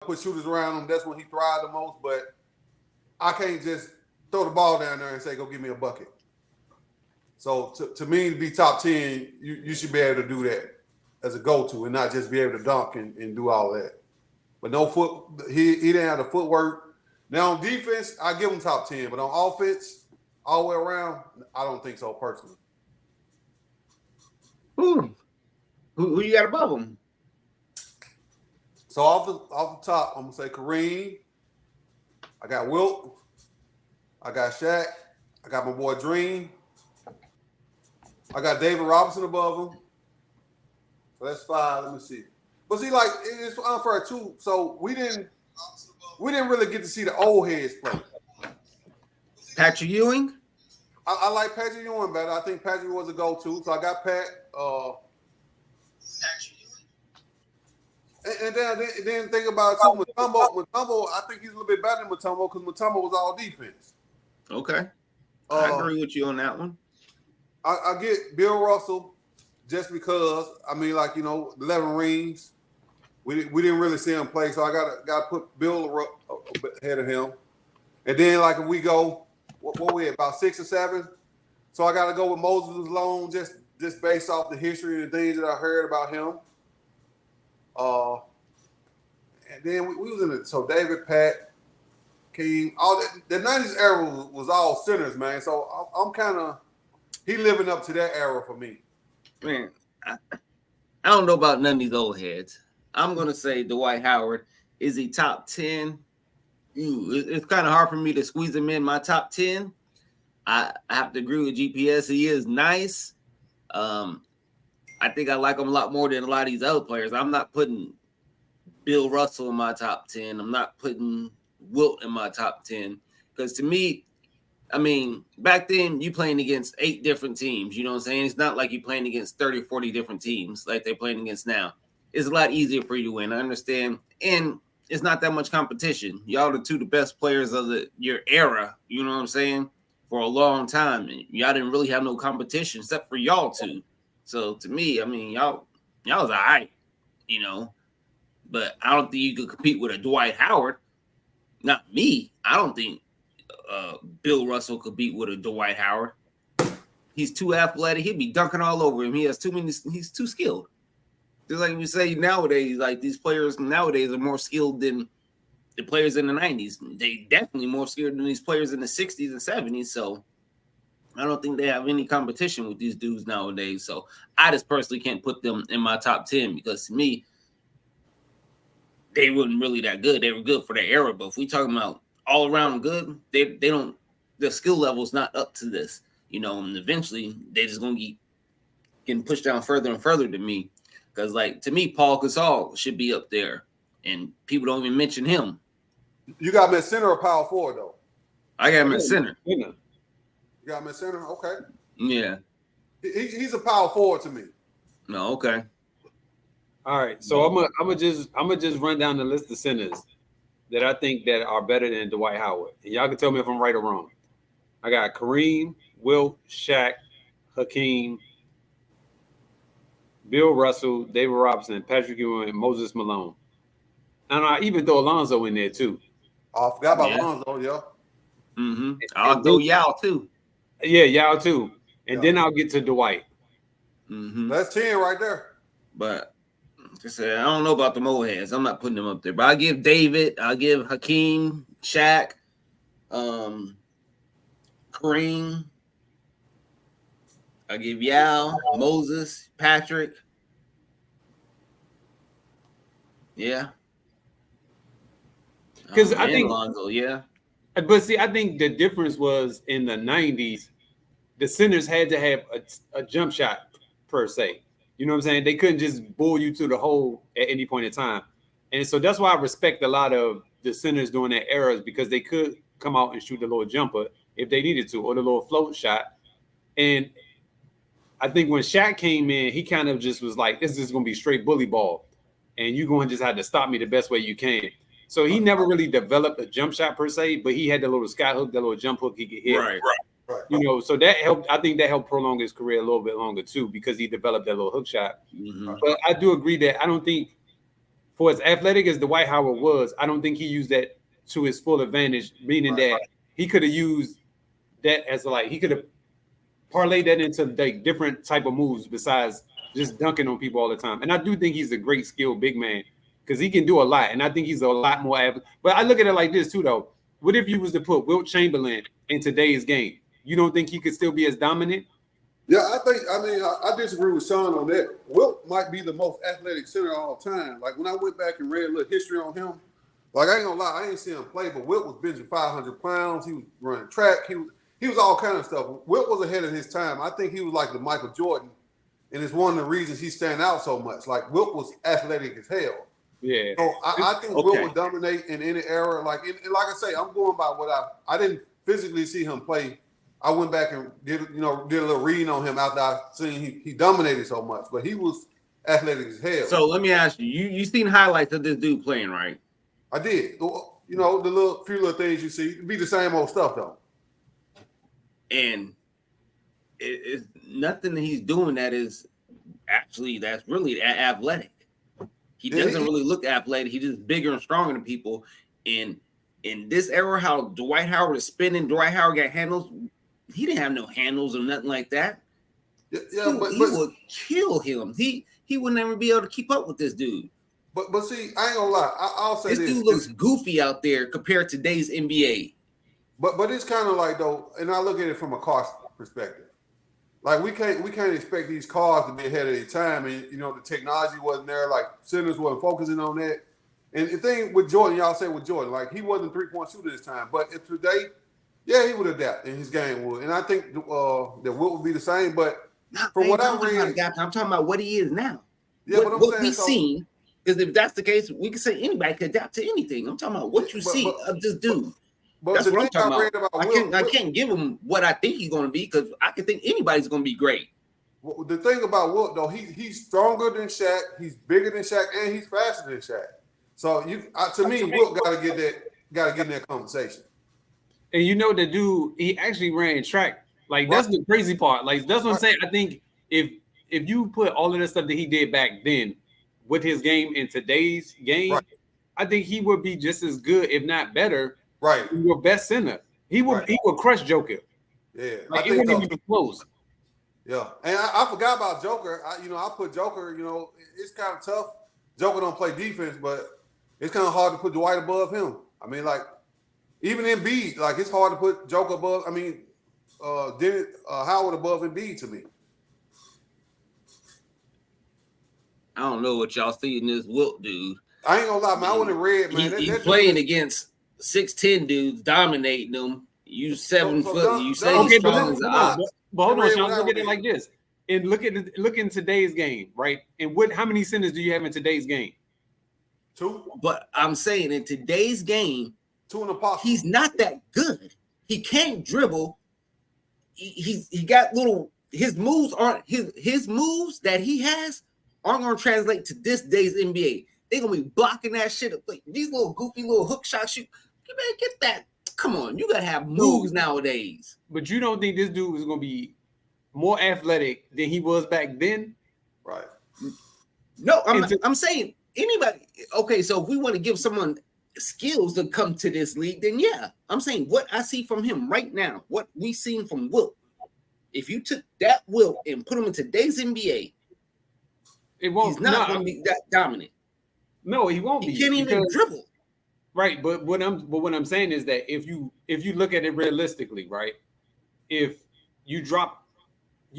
put shooters around him. That's when he thrived the most. But I can't just throw the ball down there and say, go give me a bucket. So to me, to be top 10, you should be able to do that as a go-to and not just be able to dunk and do all that. But no he didn't have the footwork. Now on defense, I give him top 10. But on offense, all the way around, I don't think so personally. Who you got above him? So off the top, I'm gonna say Kareem. I got Wilt. I got Shaq. I got my boy Dream. I got David Robinson above him. So that's 5. Let me see. But see, like, it's unfair too. So we didn't really get to see the old heads play. Patrick Ewing? I like Patrick Ewing better. I think Patrick was a go-to. So I got Pat. And then think about it too. Mutombo, I think he's a little bit better than Mutombo because Mutombo was all defense. Okay. I agree with you on that one. I get Bill Russell just because, I mean, like, 11 rings. We didn't really see him play, so I got to put Bill ahead of him. And then, like, if we go, what we at, about 6 or 7? So I got to go with Moses Malone just based off the history and the things that I heard about him. And then we was in it. So David, Pat, King, all that. The 90s era was all centers, man. So I'm kind of, he living up to that era for me. Man, I don't know about none of these old heads. I'm going to say Dwight Howard. Is he top 10? It's kind of hard for me to squeeze him in my top 10. I have to agree with GPS. He is nice. I think I like him a lot more than a lot of these other players. I'm not putting Bill Russell in my top 10. I'm not putting Wilt in my top 10. Because to me, I mean, back then, you playing against 8 different teams. You know what I'm saying? It's not like you're playing against 30 or 40 different teams like they're playing against now. It's a lot easier for you to win. I understand. And it's not that much competition. Y'all the 2 the best players of your era, you know what I'm saying, for a long time. And y'all didn't really have no competition except for y'all 2. So to me, I mean, y'all was all right, But I don't think you could compete with a Dwight Howard. Not me. I don't think Bill Russell could beat with a Dwight Howard. He's too athletic. He'd be dunking all over him. He's too skilled. Just like we say nowadays, like these players nowadays are more skilled than the players in the 90s. They definitely more skilled than these players in the 60s and 70s. So I don't think they have any competition with these dudes nowadays. So I just personally can't put them in my top 10 because to me, they weren't really that good. They were good for their era. But if we talking about all around good, they don't, their skill level is not up to this, and eventually they're just going to keep getting pushed down further and further to me. Because, like, to me, Paul Gasol should be up there, and people don't even mention him. You got him at center or power forward, though? I got him at center. You got him at center? Okay. Yeah. He's a power forward to me. No, okay. All right, so I'm gonna just run down the list of centers that I think that are better than Dwight Howard, and y'all can tell me if I'm right or wrong. I got Kareem, Wilt, Shaq, Hakeem, Bill Russell, David Robinson, Patrick Ewing, Moses Malone, and I even throw Alonzo in there too. Oh, I forgot about Alonzo, yeah. Mm-hmm. I'll throw Yao too. Yeah, Yao too, and then I'll get to Dwight. Mm-hmm. That's 10 right there. But I don't know about the old heads. I'm not putting them up there. But I'll give David, I'll give Hakeem, Shaq, Kareem. I'll give Yao, Moses, Patrick. Yeah. Because I think Alonzo, yeah. But see, I think the difference was in the 90s, the centers had to have a jump shot per se. You know what I'm saying? They couldn't just bull you to the hole at any point in time. And so that's why I respect a lot of the centers during that era, because they could come out and shoot the little jumper if they needed to, or the little float shot. And I think when Shaq came in, he kind of just was like, this is going to be straight bully ball. And you're going to just have to stop me the best way you can. So he never really developed a jump shot per se, but he had the little sky hook, the little jump hook he could hit. Right. So that helped. I think that helped prolong his career a little bit longer too, because he developed that little hook shot. Mm-hmm. But I do agree that I don't think for as athletic as Dwight Howard was, I don't think he used that to his full advantage, meaning that he could have used that as he could have parlayed that into like different type of moves besides just dunking on people all the time. And I do think he's a great skilled big man because he can do a lot. And I think he's a lot more athletic. But I look at it like this too, though. What if you was to put Wilt Chamberlain in today's game? You don't think he could still be as dominant? Yeah, I disagree with Sean on that. Wilt might be the most athletic center of all time. Like when I went back and read a little history on him, like I ain't gonna lie, I ain't seen him play, but Wilt was benching 500 pounds. He was running track. He was all kind of stuff. Wilt was ahead of his time. I think he was like the Michael Jordan, and it's one of the reasons he stand out so much. Like Wilt was athletic as hell. Yeah. So I think Wilt would dominate in any era. Like and like I say, I'm going by what I didn't physically see him play. I went back and did a little reading on him after I seen he dominated so much, but he was athletic as hell. So let me ask you, you seen highlights of this dude playing, right? I did. You know, the few little things you see, it'd be the same old stuff though. And it's nothing that he's doing that's really athletic. He doesn't really look athletic. He's just bigger and stronger than people. And in this era, how Dwight Howard is spinning, Dwight Howard got handles. He didn't have no handles or nothing like that. Yeah, he would kill him. He would never be able to keep up with this dude. But see, I ain't gonna lie. I'll say this. This dude looks goofy out there compared to today's NBA. But it's kind of like though, and I look at it from a cost perspective. Like we can't expect these cars to be ahead of their time, and the technology wasn't there. Like centers wasn't focusing on that. And the thing with Jordan, y'all say with Jordan, like he wasn't a 3-point shooter this time. But if today, yeah, he would adapt in his game would, and I think that Wilt would be the same. But from what I read, I'm talking about what he is now. Yeah, what we've seen. Because if that's the case, we can say anybody can adapt to anything. I'm talking about what you see of this dude. But that's what I'm talking about. I can't give him what I think he's going to be because I can think anybody's going to be great. Well, the thing about Wilt though, he's stronger than Shaq, he's bigger than Shaq, and he's faster than Shaq. So to me, Wilt got to get in that conversation. And the dude, he actually ran track. Like that's the crazy part. Like that's what I'm saying. I think if you put all of the stuff that he did back then with his game in today's game, I think he would be just as good, if not better. Right, your best center. He would crush Joker. Yeah, like, it wouldn't even be close. Yeah, and I forgot about Joker. I put Joker. It's kind of tough. Joker don't play defense, but it's kind of hard to put Dwight above him. I mean, like even Embiid, like it's hard to put Joker above. I mean, Howard above Embiid to me. I don't know what y'all see in this Wilt dude. I ain't gonna lie, man. I wouldn't read, man. He's playing against 6'10" dudes, dominating them. You 7 foot. You say he's strong as an ox. But hold on, Sean. Look at it like this. And look in today's game, right? And how many centers do you have in today's game? 2. But I'm saying in today's game, 2 in the pocket. He's not that good. He can't dribble. He got little. His moves aren't his moves that he has aren't going to translate to this day's NBA. They're going to be blocking that shit up. Like these little goofy little hook shots. You better get that. Come on, you got to have moves nowadays. But you don't think this dude is going to be more athletic than he was back then? Right. No, I'm saying anybody. Okay, so if we want to give someone skills to come to this league, then yeah. I'm saying what I see from him right now, what we seen from Wilt. If you took that Wilt and put him in today's NBA, he's not going to be that dominant. No, he won't be. He can't even dribble. Right, but what I'm saying is that if you look at it realistically, right? If you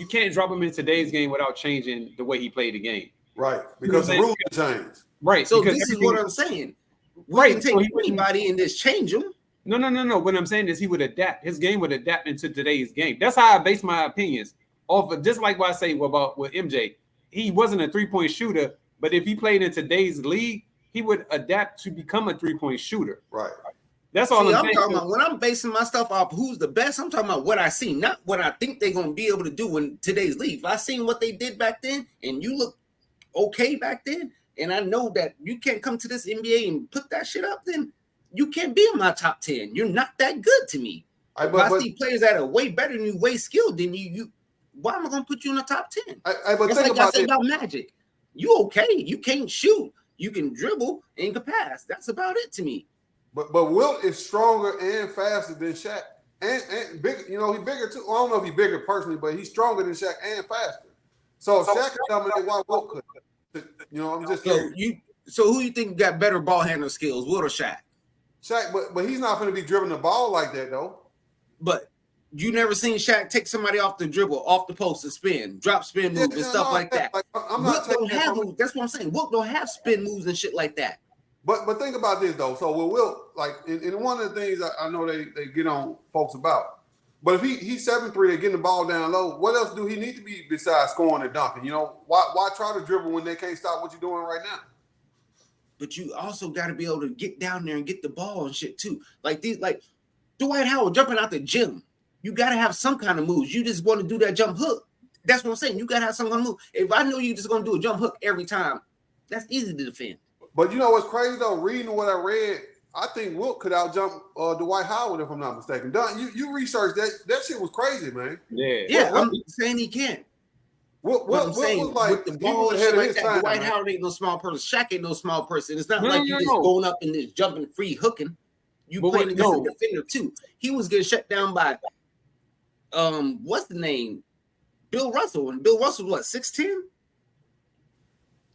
can't drop him in today's game without changing the way he played the game. Right, because the rules change. Right. So this is what I'm saying. We can take anybody and just change them. No. What I'm saying is he would adapt. His game would adapt into today's game. That's how I base my opinions off of, just like what I say about with MJ. He wasn't a 3-point shooter, but if he played in today's league, he would adapt to become a 3-point shooter. Right. That's all I'm talking about. When I'm basing my stuff off who's the best, I'm talking about what I see, not what I think they're going to be able to do in today's league. If I seen what they did back then and you look okay back then, and I know that you can't come to this NBA and put that shit up, then you can't be in my top 10. You're not that good to me. If I see players that are way better than you, way skilled than you, why am I going to put you in the top 10? But that's like I said about Magic. You okay. You can't shoot. You can dribble and you can pass. That's about it to me. But Wilt is stronger and faster than Shaq. And big, you know, he's bigger too. I don't know if he's bigger personally, but he's stronger than Shaq and faster. So if Shaq can dominate, why Wilt could? You know, I'm just so So who you think got better ball handling skills, Wilt or Shaq? Shaq, but he's not going to be dribbling the ball like that though. But you never seen Shaq take somebody off the dribble, off the post, and spin, drop spin moves and stuff like that. Like, I'm Wilt not don't have moves. That's what I'm saying. Wilt don't have spin moves and shit like that. But think about this though. So with Wilt, like, and one of the things I know they get on folks about. But if he's 7'3", they're getting the ball down low. What else do he need to be besides scoring and dunking? You know, why try to dribble when they can't stop what you're doing right now? But you also got to be able to get down there and get the ball and shit too. Like Dwight Howard jumping out the gym. You got to have some kind of moves. You just want to do that jump hook. That's what I'm saying. You got to have some kind of move. If I know you just going to do a jump hook every time, that's easy to defend. But you know what's crazy though? Reading what I read, I think Wilt could outjump Dwight Howard if I'm not mistaken. Don, you researched that. That shit was crazy, man. Yeah. I'm saying he can't. Wilt was like with the ball ahead of his that, time. Dwight Howard ain't no small person. Shaq ain't no small person. It's not No, like you just going up and just jumping free hooking. You playing against a defender too. He was getting shut down by what's the name? Bill Russell. And Bill Russell was what, 6'10"?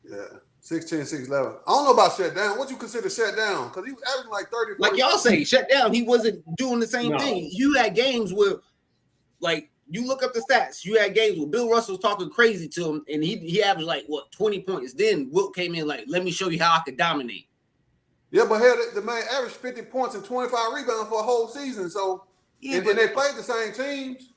Yeah. 6'10", 6'11". I don't know about shut down. What you consider shut down? Because he was averaging like 30. Like y'all say, shut down. He wasn't doing the same thing. You had games where, like, you look up the stats. You had games where Bill Russell was talking crazy to him, and he averaged like 20 points. Then Wilt came in like, let me show you how I could dominate. Yeah, but the man averaged 50 points and 25 rebounds for a whole season. So and they played the same teams.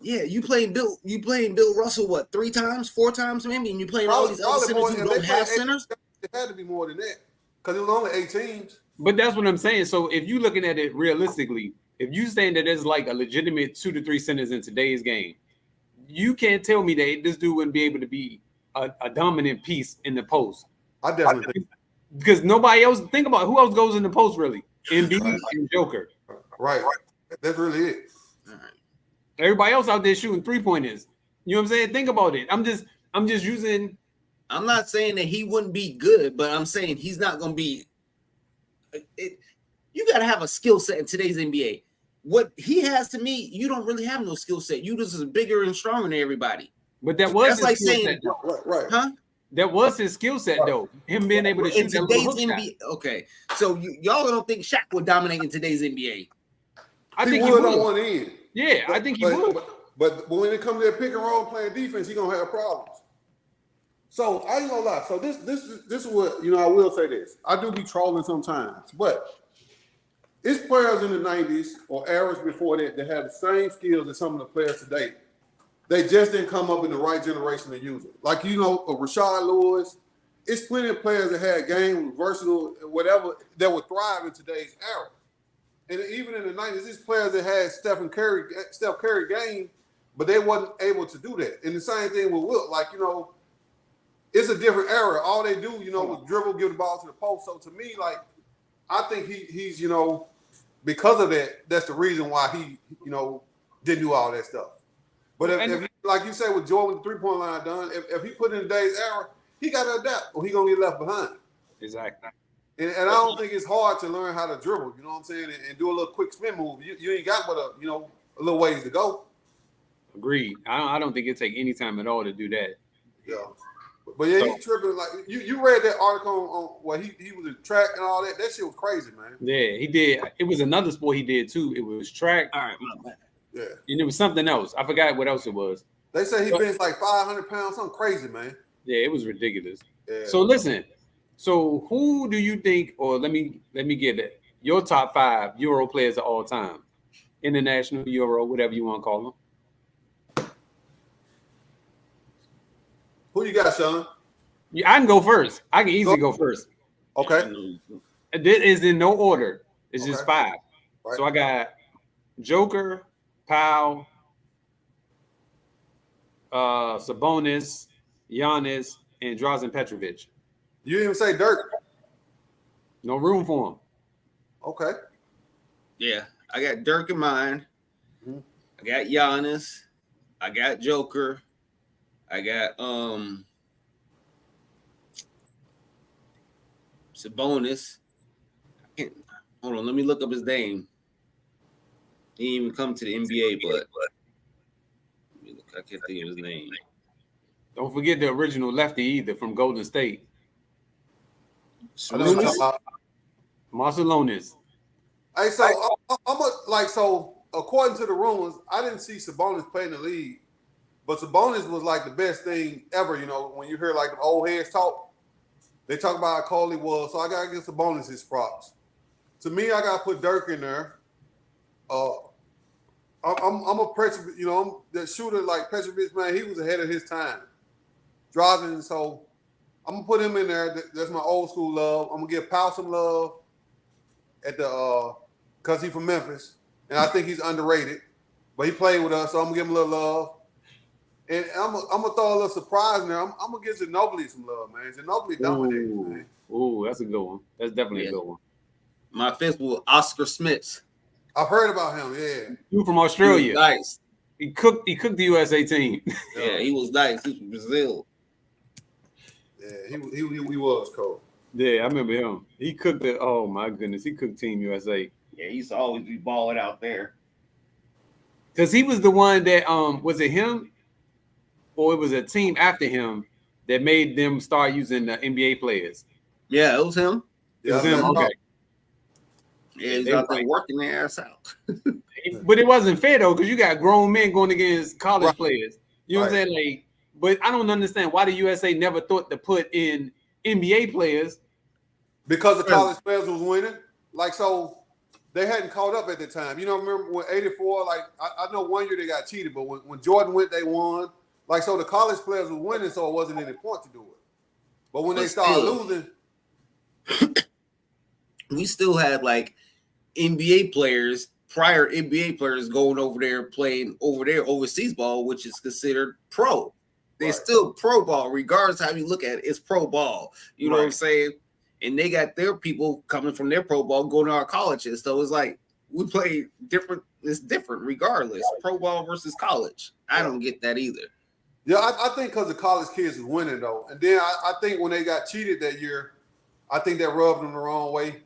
Yeah, you playing Bill Russell what, 3 times, 4 times maybe, and you playing all these other centers who don't have centers? It had to be more than that because it was only 8 teams. But that's what I'm saying. So if you're looking at it realistically, if you saying that there's like a legitimate 2 to 3 centers in today's game, you can't tell me that this dude wouldn't be able to be a dominant piece in the post. I definitely think. Because nobody else, think about who else goes in the post really. Embiid and Joker. Right. That's really it. Everybody else out there shooting 3-pointers. You know what I'm saying? Think about it. I'm just using. I'm not saying that he wouldn't be good, but I'm saying he's not going to be. You got to have a skill set in today's NBA. What he has to me, you don't really have no skill set. You just is bigger and stronger than everybody. But that was that's like saying, right? Huh? That was his skill set though. Him being able to shoot in today's NBA. Okay, so y'all don't think Shaq would dominate in today's NBA? I think he would on one end. Yeah, I think he would. But when it comes to that pick and roll playing defense, he's gonna have problems. So I ain't gonna lie. So this is what, you know, I will say this. I do be trolling sometimes, but it's players in the 90s or eras before that have the same skills as some of the players today. They just didn't come up in the right generation to use it. Like, you know, Rashad Lewis. It's plenty of players that had game, versatile, whatever, that would thrive in today's era. And even in the 90s, these players that had Steph Curry game, but they wasn't able to do that. And the same thing with Wilt. Like, you know, it's a different era. All they do, you know, was dribble, give the ball to the post. So to me, like, I think he's, you know, because of that, that's the reason why he, you know, didn't do all that stuff. But if like you said with Jordan, the 3-point line done, if he put in today's era, he got to adapt or he going to get left behind. Exactly. And I don't think it's hard to learn how to dribble, you know what I'm saying, and do a little quick spin move. You ain't got but a little ways to go. Agreed. I don't think it take any time at all to do that. Yeah. But yeah, he's tripping. Like you read that article on where he was in track and all that. That shit was crazy, man. Yeah, he did. It was another sport he did too. It was track. All right, my bad. Yeah. And it was something else. I forgot what else it was. They say he benched like 500 pounds, something crazy, man. Yeah, it was ridiculous. Yeah. So listen. So who do you think, or let me get it, your top 5 Euro players of all time, international Euro, whatever you want to call them? Who you got, Sean? Yeah, I can go first. I can easily go first. Okay. This is in no order. It's just 5. Right. So I got Joker, Powell, Sabonis, Giannis, and Drazen Petrovic. You didn't even say Dirk. No room for him. Okay. Yeah, I got Dirk in mind. Mm-hmm. I got Giannis. I got Joker. I got Sabonis. Hold on, let me look up his name. He didn't even come to the NBA, but I can't think of his name. Don't forget the original lefty either from Golden State. Marcelonis. Hey, so so according to the rumors, I didn't see Sabonis play in the league, but Sabonis was like the best thing ever. You know, when you hear like the old heads talk, they talk about how cold he was. So I gotta give Sabonis his props. To me, I gotta put Dirk in there. I'm a pressure, you know, I'm the shooter like Petrovic, man. He was ahead of his time. Drazen, so I'm gonna put him in there. That's my old school love. I'm gonna give Powell some love at the because he's from Memphis, and I think he's underrated. But he played with us, so I'm gonna give him a little love. And I'm gonna throw a little surprise in there. I'm gonna give Ginobili some love, man. Ginobili dominated, man. Ooh, that's a good one. That's definitely a good one. My fifth was Oscar Smith. I've heard about him. Yeah, you from Australia? Nice. He cooked the USA team. Yeah, he was nice. He was from Brazil. Yeah, he was cold. Yeah, I remember him. He cooked it. Oh my goodness, he cooked Team USA. Yeah, he used to always be balling out there. Because he was the one that was it him, or it was a team after him that made them start using the NBA players. Yeah, it was him. It was him. Okay. Yeah, he's out there working their ass out. But it wasn't fair though, because you got grown men going against college players. You know what I'm saying? Like, but I don't understand why the USA never thought to put in NBA players. Because the college players was winning. Like, so they hadn't caught up at the time. You know, remember when 84, like, I know one year they got cheated, but when Jordan went, they won. Like, so the college players was winning, so it wasn't any point to do it. But when they started losing. We still had, like, NBA players, prior NBA players going over there playing over there overseas ball, which is considered pro. They're still pro ball, regardless how you look at it. It's pro ball. You know what I'm saying? And they got their people coming from their pro ball going to our colleges. So it's like we play different. It's different regardless. Pro ball versus college. I don't get that either. Yeah, I think because the college kids was winning though, and then I think when they got cheated that year, I think that rubbed them the wrong way.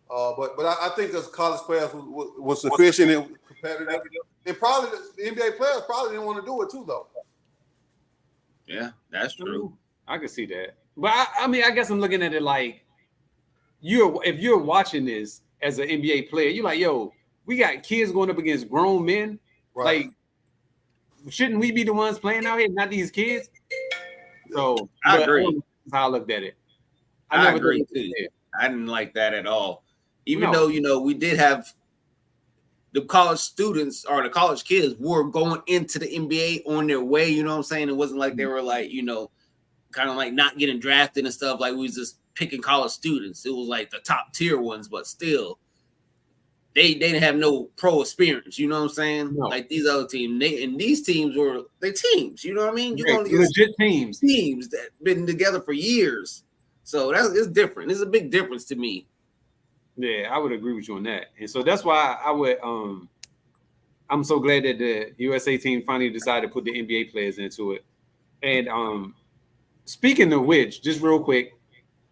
But I think as college players was sufficient and competitive, and probably the NBA players probably didn't want to do it too though. Yeah, that's true. I can see that. But I mean, I guess I'm looking at it like if you're watching this as an NBA player, you're like, yo, we got kids going up against grown men. Right. Like, shouldn't we be the ones playing out here, not these kids? So I agree. That's how I looked at it. I never agree too. I didn't like that at all. Even though, you know, we did have the college students or the college kids were going into the NBA on their way, you know what I'm saying? It wasn't like they were like, you know, kind of like not getting drafted and stuff. Like we was just picking college students. It was like the top tier ones, but still they didn't have no pro experience, you know what I'm saying? No. Like these other teams, these teams were teams, you know what I mean? You're legit teams that been together for years. So it's different. It's a big difference to me. Yeah, I would agree with you on that. And so that's why I would I'm so glad that the USA team finally decided to put the NBA players into it. And speaking of which, just real quick,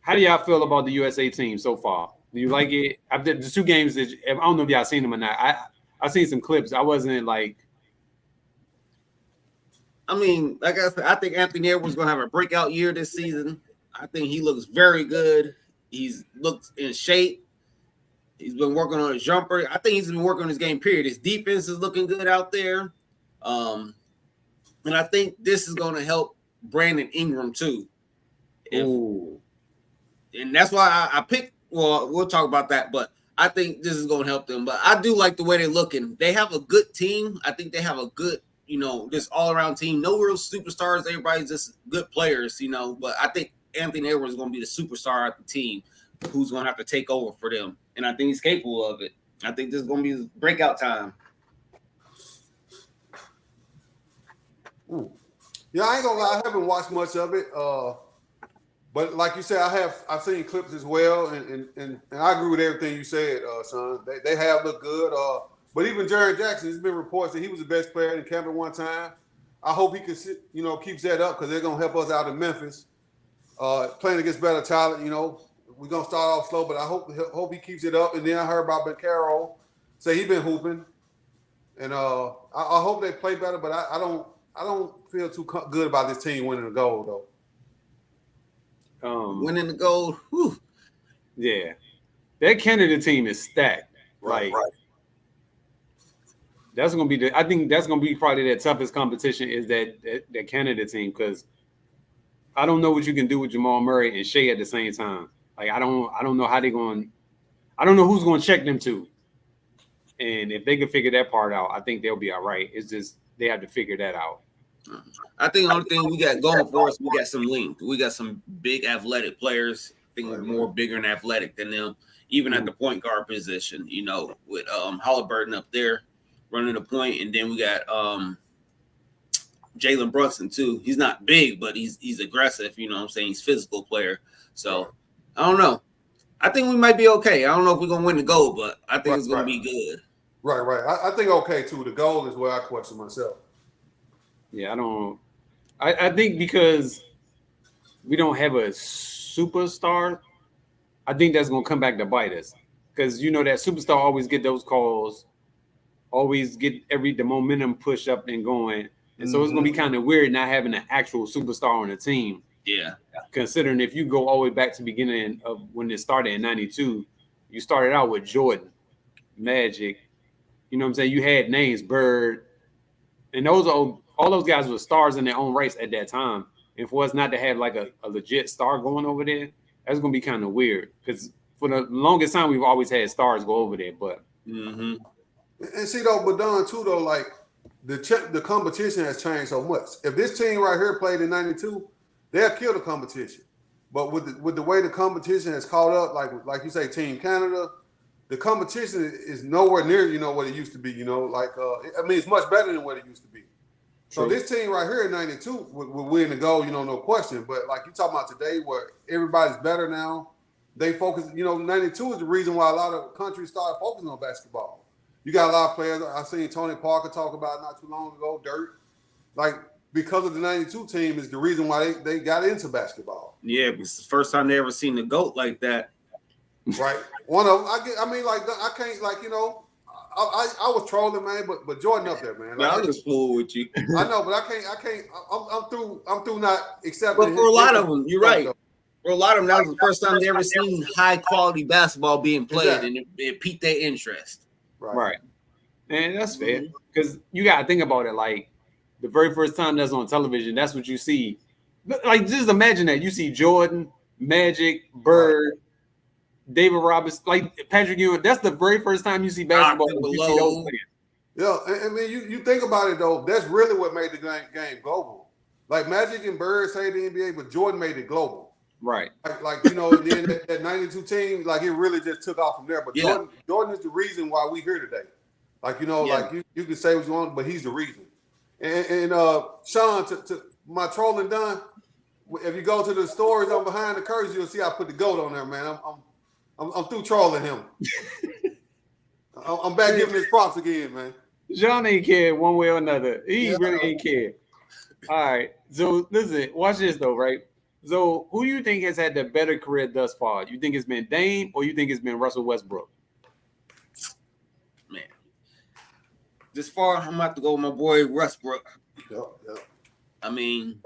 how do y'all feel about the USA team so far? Do you like it? After the two games that I don't know if y'all seen them or not. I seen some clips. I wasn't like. I mean, like I said, I think Anthony Edwards gonna have a breakout year this season. I think he looks very good. He's looked in shape. He's been working on his jumper. I think he's been working on his game, period. His defense is looking good out there. And I think this is going to help Brandon Ingram, too. And that's why I picked – well, we'll talk about that, but I think this is going to help them. But I do like the way they're looking. They have a good team. I think they have a good, you know, just all-around team. No real superstars. Everybody's just good players, you know. But I think Anthony Edwards is going to be the superstar of the team who's going to have to take over for them. And I think he's capable of it. I think this is going to be his breakout time. Yeah, I ain't gonna lie. I haven't watched much of it. But like you said, I've seen clips as well, and I agree with everything you said, Sean. They have looked good. But even Jaren Jackson, there's been reports that he was the best player in camp at one time. I hope he can, keeps that up because they're gonna help us out in Memphis. Playing against better talent, we're gonna start off slow, but I hope he keeps it up. And then I heard about Beccaro say he been hooping, and I hope they play better. But I don't feel too good about this team winning the gold though. Winning the gold, whew. Yeah, that Canada team is stacked. Right. That's gonna be I think that's gonna be probably the toughest competition is that Canada team, because I don't know what you can do with Jamal Murray and Shea at the same time. Like I don't know how they're going. I don't know who's going to check them to. And if they can figure that part out, I think they'll be all right. It's just they have to figure that out. I think the only thing we got going for us, we got some length. We got some big athletic players. I think we're more bigger and athletic than them, even at the point guard position. You know, with Halliburton up there running the point, and then we got Jalen Brunson too. He's not big, but he's aggressive. You know what I'm saying? He's a physical player. So I don't know. I think we might be okay. I don't know if we're gonna win the gold, but I think it's gonna be good. Right. I think okay too. The gold is where I question myself. Yeah, I think because we don't have a superstar, I think that's gonna come back to bite us. Because you know that superstar always get those calls, always get the momentum push up and going. And so it's going to be kind of weird not having an actual superstar on the team. Yeah. Considering if you go all the way back to the beginning of when it started in 92, you started out with Jordan, Magic. You know what I'm saying? You had names, Bird. And all those guys were stars in their own rights at that time. And for us not to have like a legit star going over there, that's going to be kind of weird. Because for the longest time, we've always had stars go over there. But and see, though, but Don, too, though, like, the competition has changed so much. If this team right here played in 92, they'll kill the competition. But with the way the competition has caught up, like you say, Team Canada, the competition is nowhere near, what it used to be, it's much better than what it used to be. True. So this team right here in 92 would win the gold, no question. But like you talking about today where everybody's better now, they focus, 92 is the reason why a lot of countries started focusing on basketball. You got a lot of players. I seen Tony Parker talk about not too long ago, Dirk. Like, because of the 92 team is the reason why they got into basketball. Yeah, it's the first time they ever seen the GOAT like that. Right. One of them. I can't, I was trolling, man, but Jordan up there, man. Like, I was fool with you. I know, but I can't. I'm through not accepting. But for a lot of them, you're right. For a lot of them, that was the first time they ever seen high quality basketball being played, and it piqued their interest. Right. And that's fair. Because you got to think about it. Like, the very first time that's on television, that's what you see. Like, just imagine that. You see Jordan, Magic, Bird, David Robinson, like Patrick Ewing. That's the very first time you see basketball. You see those players. Yeah, I mean, you think about it, though. That's really what made the game global. Like, Magic and Bird say the NBA, but Jordan made it global. Right. Like then that 92 team, like, it really just took off from there. But Jordan is the reason why we here today. Like, like you can say what you want, but he's the reason. And Sean, to my trolling done, if you go to the stories on Behind the Curtains, you'll see I put the GOAT on there, man. I'm through trolling him. I'm back giving his props again, man. Sean ain't care one way or another. He really ain't care. All right. So listen, watch this though, right? So, who do you think has had the better career thus far? You think it's been Dame or you think it's been Russell Westbrook? Man, this far, I'm about to go with my boy Westbrook. Yep. I mean,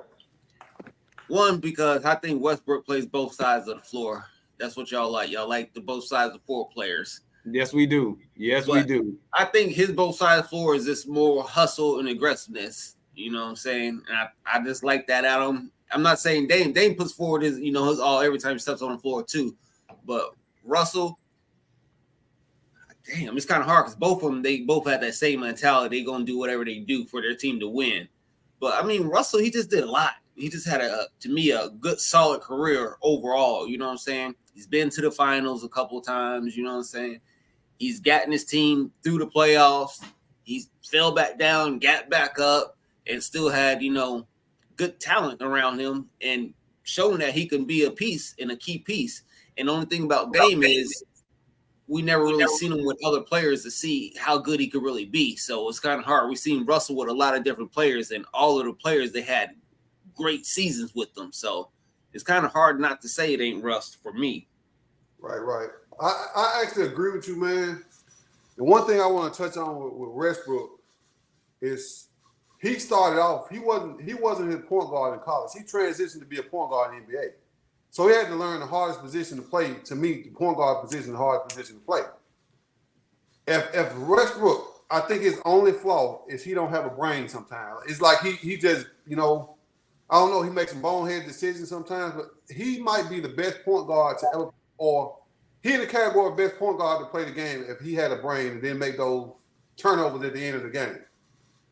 one, because I think Westbrook plays both sides of the floor. That's what y'all like. Y'all like the both sides of four players. Yes, we do. We do. I think his both sides of the floor is just more hustle and aggressiveness. You know what I'm saying? And I just like that out of him. I'm not saying Dame. Dame puts forward his all every time he steps on the floor too. But Russell, damn, it's kind of hard because both of them, they both have that same mentality. They're going to do whatever they do for their team to win. But, I mean, Russell, he just did a lot. He just had, to me, a good, solid career overall. You know what I'm saying? He's been to the finals a couple of times. You know what I'm saying? He's gotten his team through the playoffs. He's fell back down, got back up, and still had, good talent around him and showing that he can be a piece and a key piece. And the only thing about Dame is we never really seen him with other players to see how good he could really be. So it's kind of hard. We've seen Russell with a lot of different players, and all of the players, they had great seasons with them. So it's kind of hard not to say it ain't Russ for me. Right. I actually agree with you, man. The one thing I want to touch on with Westbrook is he started off. He wasn't his point guard in college. He transitioned to be a point guard in the NBA. So he had to learn the hardest position to play. To me, the point guard position, the hardest position to play. If Westbrook, I think his only flaw is he don't have a brain sometimes. It's like he just, I don't know, he makes some bonehead decisions sometimes, but he might be the best point guard to ever, or he in the category of best point guard to play the game if he had a brain and then make those turnovers at the end of the game.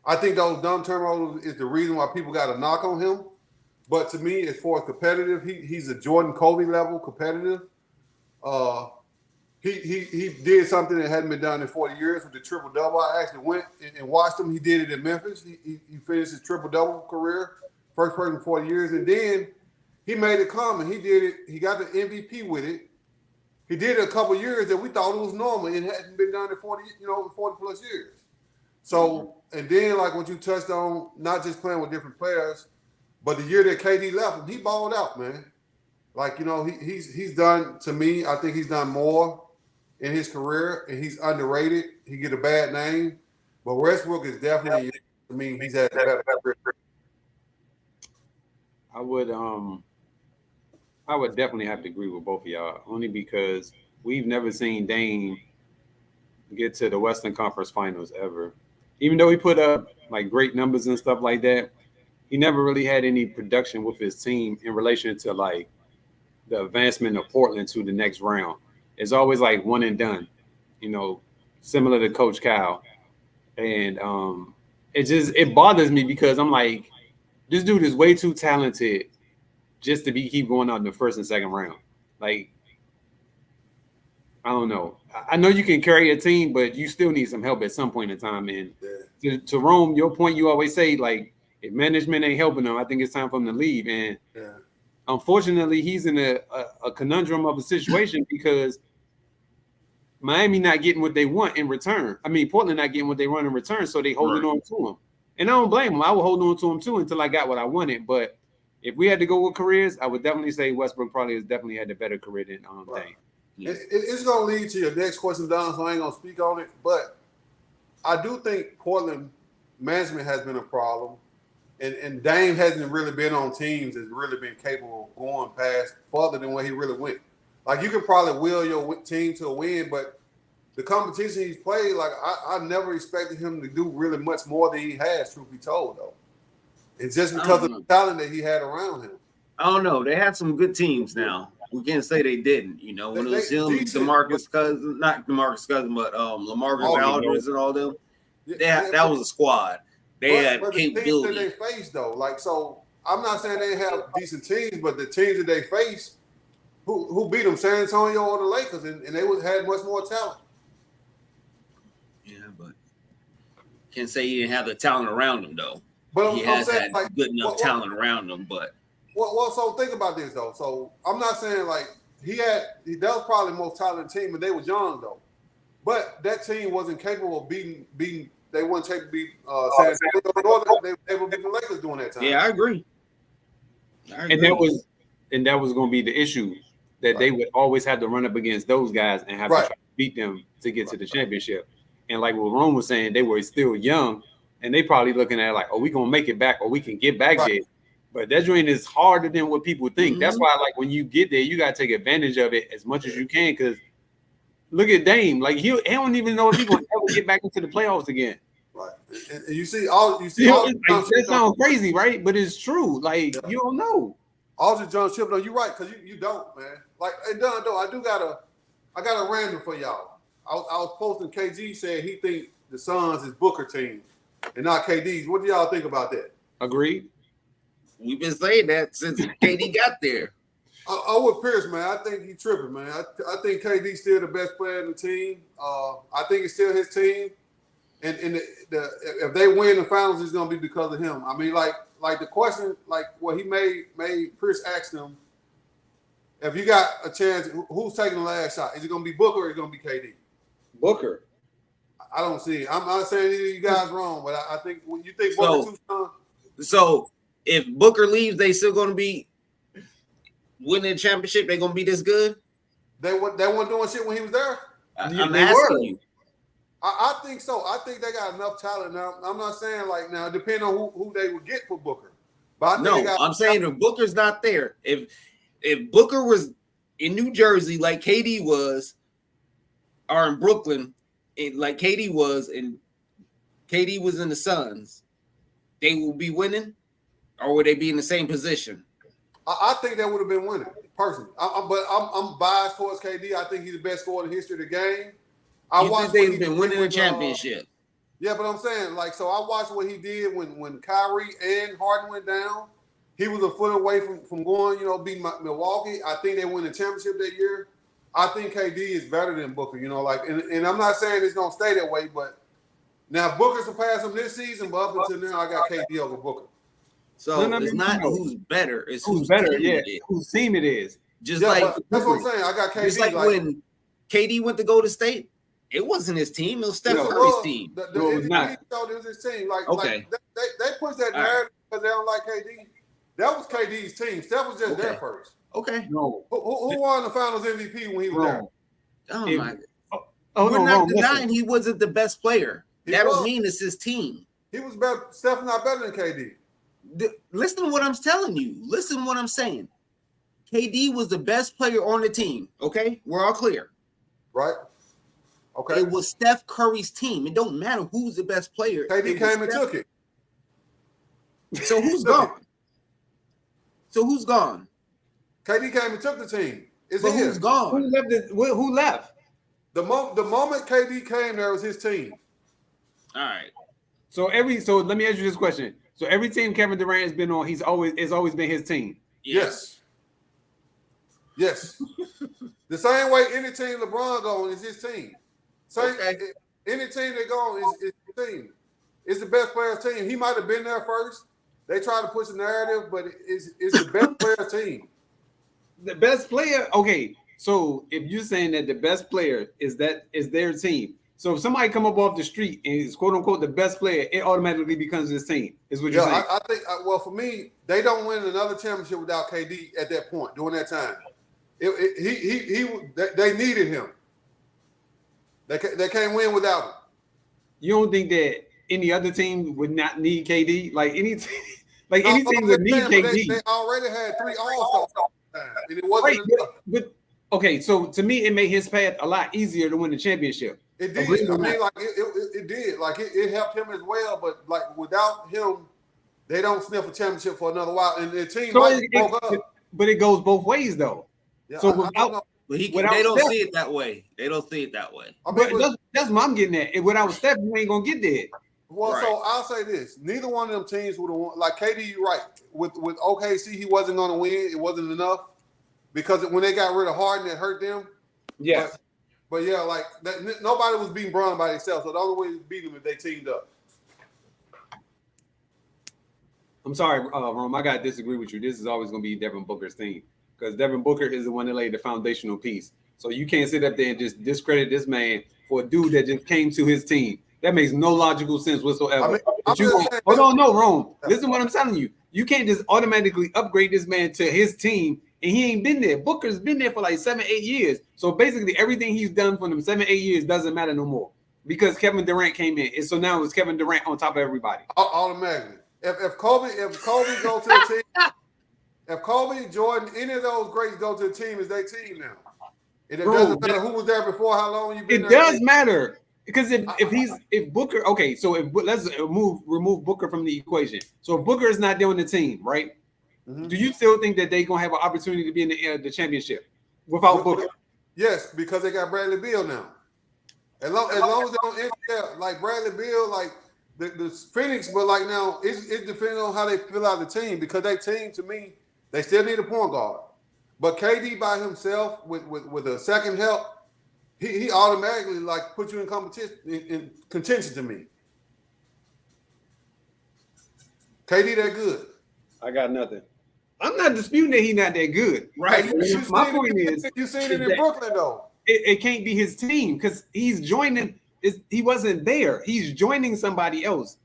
I think those dumb turnovers is the reason why people got a knock on him. But to me, as far as competitive, he's a Jordan Kobe level competitive. He did something that hadn't been done in 40 years with the triple-double. I actually went and watched him. He did it in Memphis. He finished his triple-double career, first person in 40 years. And then he made it common. He did it. He got the MVP with it. He did it a couple of years that we thought it was normal. It hadn't been done in 40 plus years. So, and then like what you touched on, not just playing with different players, but the year that KD left him, he balled out, man. Like, he's done, to me, I think he's done more in his career, and he's underrated. He get a bad name. But Westbrook is definitely, to me, he's had a better career. I would definitely have to agree with both of y'all, only because we've never seen Dame get to the Western Conference Finals ever. Even though he put up like great numbers and stuff like that, he never really had any production with his team in relation to like the advancement of Portland to the next round. It's always like one and done, similar to Coach Cal. And it bothers me because I'm like, this dude is way too talented just to keep going out in the first and second round. Like, I don't know. I know you can carry a team, but you still need some help at some point in time. And to Rome, your point, you always say, like, if management ain't helping him, I think it's time for him to leave. And unfortunately, he's in a conundrum of a situation because Miami not getting what they want in return. I mean, Portland not getting what they want in return, so they holding on to him. And I don't blame him. I would hold on to him too until I got what I wanted. But if we had to go with careers, I would definitely say Westbrook probably has definitely had a better career than Dame. Yeah. It's going to lead to your next question, Don, so I ain't going to speak on it. But I do think Portland management has been a problem. And Dame hasn't really been on teams that's really been capable of going past further than where he really went. Like, you can probably will your team to a win, but the competition he's played, like, I never expected him to do really much more than he has, truth be told, though. It's just because of the talent that he had around him. I don't know. They have some good teams now. We can't say they didn't. When it was him, DeMarcus Cousins, not DeMarcus Cousins, but LaMarcus Aldridge and all them. That was a squad. They had capability. The teams that they face, though, like, so I'm not saying they have decent teams, but the teams that they face, who beat them, San Antonio or the Lakers, and they had much more talent. Yeah, but can't say he didn't have the talent around him, though. But he has had good enough talent around him, but. Well, so think about this, though. So I'm not saying, like, that was probably the most talented team, and they was young, though. But that team wasn't capable of beating they weren't capable of beating San Antonio. They were beating the Lakers during that time. Yeah, I agree. And that was going to be the issue, that they would always have to run up against those guys and have to try to beat them to get to the championship. And like what Rome was saying, they were still young, and they probably looking at it like, oh, we going to make it back, or we can get back there. But that joint is harder than what people think. That's why, like, when you get there, you got to take advantage of it as much as you can, because look at Dame. Like, he don't even know if he's going to ever get back into the playoffs again. Right. And you see all that sounds crazy, right? But it's true. Like, you don't know. All the John Chip, you're right, because you don't, man. Like, and Don, though, I got a random for y'all. I was posting KG said he think the Suns is Booker team and not KD's. What do y'all think about that? Agreed. We've been saying that since KD got there. I would Pierce, man. I think he tripping, man. I think KD's still the best player in the team. I think it's still his team. And if they win the finals, it's gonna be because of him. I mean, like the question, like what he made Pierce asked him, if you got a chance, who's taking the last shot? Is it gonna be Booker or is it gonna be KD? Booker. I don't see it. I'm not saying either of you guys wrong, but I think when you think Booker too strong. So if Booker leaves, they still gonna be winning the championship. They gonna be this good? They weren't doing shit when he was there. I'm asking you. I think so. I think they got enough talent now. I'm not saying like now, depending on who they would get for Booker. But I think I'm saying if Booker's not there, if Booker was in New Jersey like KD was, or in Brooklyn like KD was, and KD was in the Suns, they will be winning, or would they be in the same position? I think they would have been winning personally. But I'm biased towards KD. I think he's the best scorer in the history of the game. You think they've been winning a championship? Yeah, but I'm saying like so. I watched what he did when Kyrie and Harden went down. He was a foot away from going, beating Milwaukee. I think they won the championship that year. I think KD is better than Booker, and I'm not saying it's gonna stay that way, but now Booker surpassed him this season, but up until now I got KD over Booker. So it's not who's better, it's who's better, whose team it is. Just like that's what I'm saying. I got KD. Just like when KD went to Golden State, it wasn't his team, it was Steph Curry's team. It was not. It was his team. Like they push that narrative because they don't like KD. That was KD's team. Steph was just there first. Okay. No. Who won the Finals MVP when he was there? Oh my God. We're not denying he wasn't the best player. That don't mean it's his team. He was better. Steph not better than KD. Listen to what I'm telling you. Listen to what I'm saying. KD was the best player on the team. Okay? We're all clear. Right. Okay. It was Steph Curry's team. It don't matter who's the best player. KD came and took it. So who's gone? So who's gone? KD came and took the team. But who's gone? Who left? The moment KD came, there was his team. All right. So let me ask you this question. So every team Kevin Durant has been on, it's always been his team. Yes. The same way any team LeBron go on is his team. Any team they go on is his team. It's the best player's team. He might have been there first. They try to push the narrative, but it's the best player's team. The best player. Okay, so if you're saying that the best player is their team, so if somebody come up off the street and is quote unquote the best player, it automatically becomes his team. Is what you're saying? I think. Well, for me, they don't win another championship without KD at that point during that time. They needed him. They can't win without him. You don't think that any other team would not need KD? Like any team would need KD. They already had 3 All-Stars, and it wasn't enough. But okay, so to me, it made his path a lot easier to win the championship. It did. I mean, like it did. Like it helped him as well. But like without him, they don't sniff a championship for another while. And the team broke up. But it goes both ways, though. Yeah, so they don't see it that way. They don't see it that way. I mean, that's what I'm getting at. Without Steph, you ain't gonna get there. Well, right. So I'll say this: neither one of them teams would have won. Like KD, you're right. With OKC, he wasn't gonna win. It wasn't enough because when they got rid of Harden, it hurt them. Yes. But yeah, like nobody was beating Bron by themselves. So the only way to beat them is they teamed up. I'm sorry, Rome. I gotta disagree with you. This is always gonna be Devin Booker's team because Devin Booker is the one that laid the foundational piece. So you can't sit up there and just discredit this man for a dude that just came to his team. That makes no logical sense whatsoever. Hold on, no, Rome. Listen to what I'm telling you. You can't just automatically upgrade this man to his team, and he ain't been there. Booker's been there for like 7-8 years. So basically, everything he's done for them 7-8 years doesn't matter no more because Kevin Durant came in, and so now it's Kevin Durant on top of everybody. Automatically. If Kobe go to the team, if Kobe, Jordan, any of those greats go to the team, it's their team now. It doesn't matter who was there before, how long you've been there. It does matter. Because if Booker, okay, so let's remove Booker from the equation. So if Booker is not there on the team, right? Mm-hmm. Do you still think that they're gonna have an opportunity to be in the championship without Booker? Yes, because they got Bradley Beal now. As long as they don't enter like Bradley Beal, like the Phoenix, but like now it's depending on how they fill out the team because they team to me they still need a point guard, but KD by himself with a second help. He automatically like put you in competition in contention to me. KD that good. I got nothing. I'm not disputing that he's not that good. Right. My point is you seen it in Brooklyn though. It can't be his team because he's joining. He wasn't there. He's joining somebody else.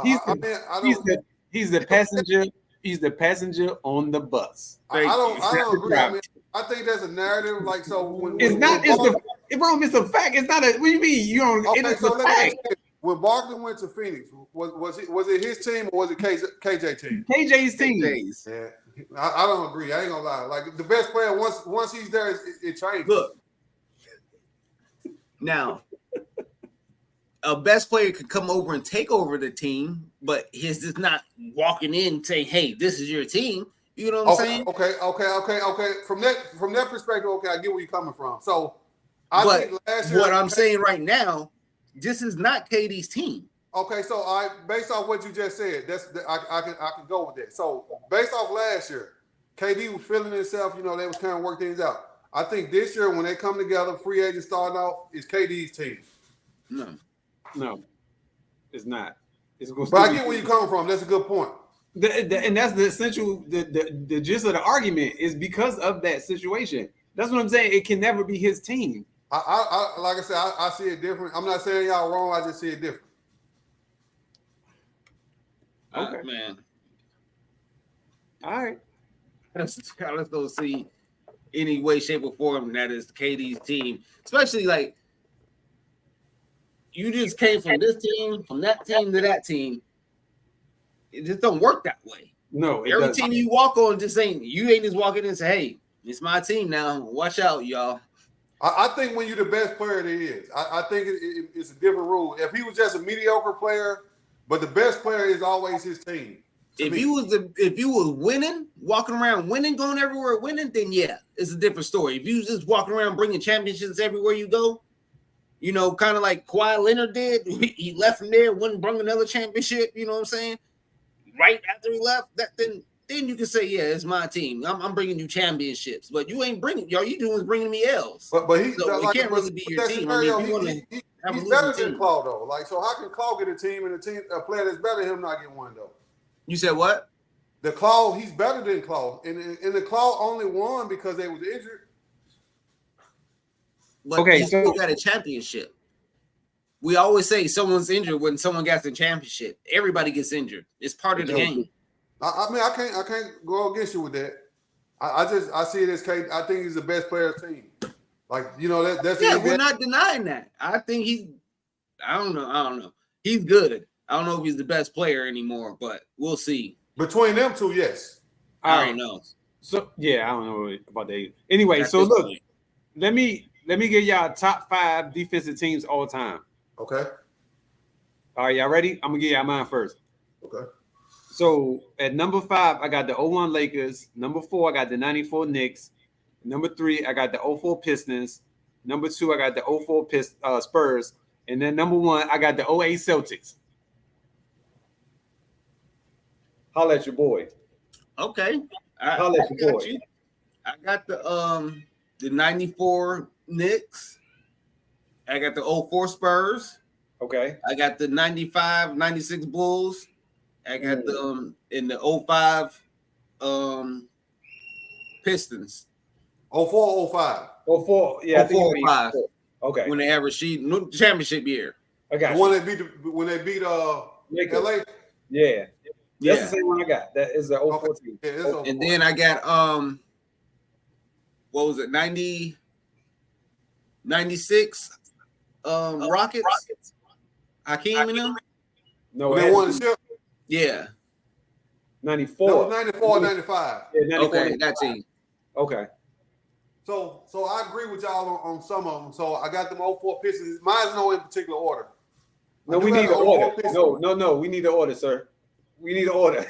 He's the passenger. He's the passenger on the bus. I don't agree. I mean, I think that's a narrative. Like, so when It's not. It's a fact. It's not a. What do you mean? You don't. Okay, It's so a fact. when Barkley went to Phoenix, was it his team or was it KJ team? KJ's team. Yeah, I don't agree. I ain't gonna lie. Like the best player once he's there, it changes. Look, now a best player could come over and take over the team, but he's just not walking in and saying, "Hey, this is your team." You know what I'm saying? Okay. From that perspective, okay, I get where you're coming from. So, but think last year, what I'm saying right now, this is not KD's team. Okay, so based off what you just said, I can go with that. So based off last year, KD was feeling himself. You know, they was trying to work things out. I think this year when they come together, free agents starting off, is KD's team. No, it's not. It's going. But I get where you're coming from. That's a good point. And that's the essential, the gist of the argument is because of that situation. That's what I'm saying. It can never be his team. I like I said, I see it different. I'm not saying y'all wrong. I just see it different. Okay, man. All right. Let's go see any way, shape, or form that is KD's team. Especially like you just came from this team, from that team to that team. It just don't work that way. No, every doesn't. Team you walk on just ain't just walking in and say, "Hey, it's my team now. Watch out, y'all." I think when you're the best player there is, I think it's a different rule. If he was just a mediocre player, but the best player is always his team. If you was winning, walking around winning, going everywhere winning, then yeah, it's a different story. If you was just walking around bringing championships everywhere you go, you know, kind of like Kawhi Leonard did, he left from there, went and brought another championship. You know what I'm saying? Right after he left, then you can say, yeah, it's my team. I'm bringing you championships, but you ain't bringing. All you doing is bringing me L's. But he so like, it can't really be your team. Scenario, I mean, he's better than Claude though. Like, so how can Claude get a player that's better than him not get one though? You said what? The Claude, he's better than Claude, and the Claude only won because they was injured. But he still got a championship. We always say someone's injured when someone gets the championship. Everybody gets injured. It's part of the game. I mean, I can't go against you with that. I see it as K. I think he's the best player of the team. Like, you know, that's we're not denying that. I think I don't know. He's good. I don't know if he's the best player anymore, but we'll see. Between them two, yes. I don't know. So yeah, I don't know about that. Anyway, so look, let me give y'all top 5 defensive teams all time. Okay. All right, y'all ready? I'm gonna give y'all mine first. Okay. So at number 5, I got the 01 Lakers. Number 4, I got the 94 Knicks. Number 3, I got the 04 Pistons. Number 2, I got the 04 Spurs. And then number 1, I got the 08 Celtics. Holla at your boy. Okay. Holla at your boy. I got the 94 Knicks. I got the 04 Spurs. Okay. I got the 95, 96 Bulls. I got the in the 05 Pistons. 04, 05. 04, yeah. 04, 05. Okay. When they had Rasheed, championship year. I got when they beat LA. Yeah. That's the same one I got. That is the 04 team. Yeah, and then I got what was it? 96 Rockets. Hakeem and them. No, they won the ship. Yeah. 94. That was 94, 95. Yeah, 94, okay, 95. that team. Okay. So I agree with y'all on some of them. So I got them 04 Pistons. Mine's no in particular order. No, we need an order. No, we need an order, sir. We need an order.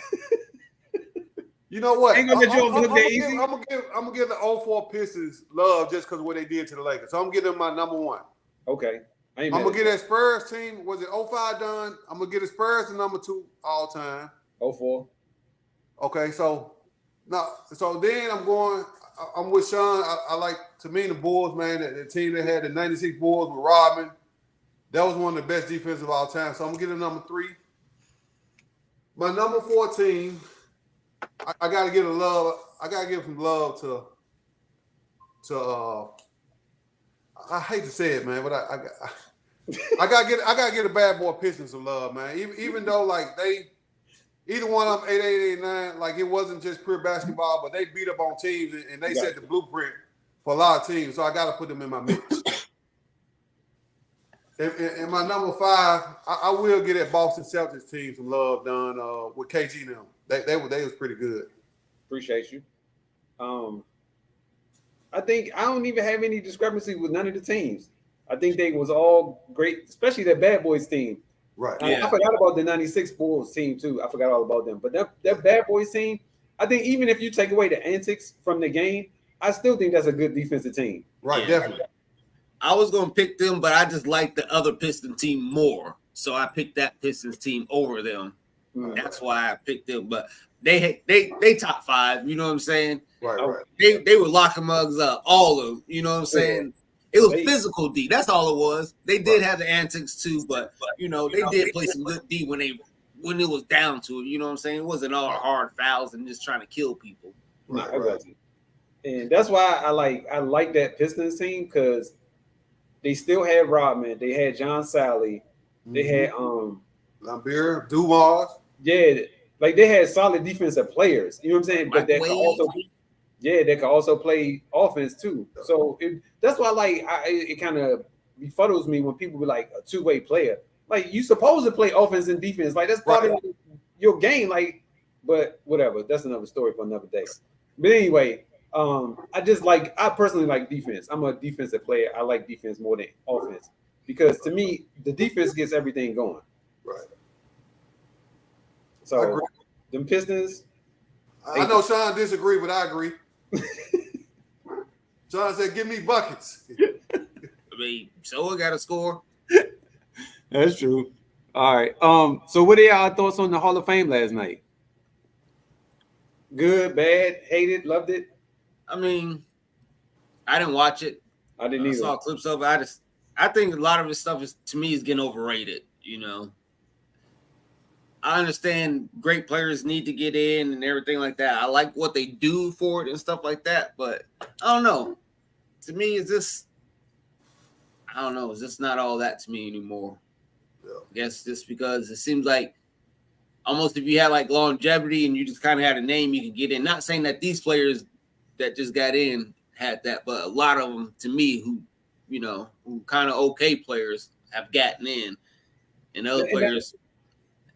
You know what? Ain't gonna let you look that easy. I'm gonna give the 04 Pistons love just because of what they did to the Lakers. So I'm gonna give them my number 1. Okay. I'm gonna get that Spurs team. Was it 05 done? I'm gonna get the Spurs the number 2 all time. 04. Okay, so then I'm with Sean. I like, to me, the Bulls, man. The team that had the 96 Bulls with Rodman. That was one of the best defenses of all time. So I'm gonna get a number 3. My number 4 team, I gotta give some love to I hate to say it, man, but I gotta get a bad boy Pistons some love, man. Even though like either one of them, 88, 89, like it wasn't just pure basketball, but they beat up on teams and they set the blueprint for a lot of teams. So I got to put them in my mix. And my number 5, I will get that Boston Celtics team some love done with KG now. They was pretty good. Appreciate you. I think I don't even have any discrepancy with none of the teams. I think they was all great, especially that Bad Boys team. Right. I forgot about the 96 Bulls team too. I forgot all about them. But that Bad Boys team, I think even if you take away the antics from the game, I still think that's a good defensive team. Right, definitely. I was gonna pick them, but I just like the other Piston team more, so I picked that Pistons team over them. That's why I picked them. But they top 5. You know what I'm saying? Right. They were locking mugs up, all of them. You know what I'm saying? It was physical D. That's all it was. They did have the antics too, but they did play some good D when it was down to it. You know what I'm saying? It wasn't all hard fouls and just trying to kill people. Right. And that's why I like that Pistons team because they still had Rodman. They had John Sally. They had Lambeer, Dumas. Yeah, like they had solid defensive players. You know what I'm saying? But that could also play offense too. So that's why it kind of befuddles me when people be like a two-way player. Like you supposed to play offense and defense. Like that's part of your game. Like, but whatever. That's another story for another day. But anyway. I personally like defense. I'm a defensive player. I like defense more than offense because to me, the defense gets everything going. Right. So them Pistons. I know Sean disagree, but I agree. Sean said, "Give me buckets." I mean, so I got to score. That's true. All right. So what are y'all thoughts on the Hall of Fame last night? Good, bad, hated, loved it. I mean, I didn't watch it. I didn't either. I saw clips of it. I think a lot of this stuff is getting overrated. I understand great players need to get in and everything like that. I like what they do for it and stuff like that, but I don't know. To me, it's just not all that to me anymore. Yeah. I guess just because it seems like almost if you had like longevity and you just kind of had a name, you could get in. Not saying that these players that just got in had that, but a lot of them to me who kind of okay players have gotten in and other players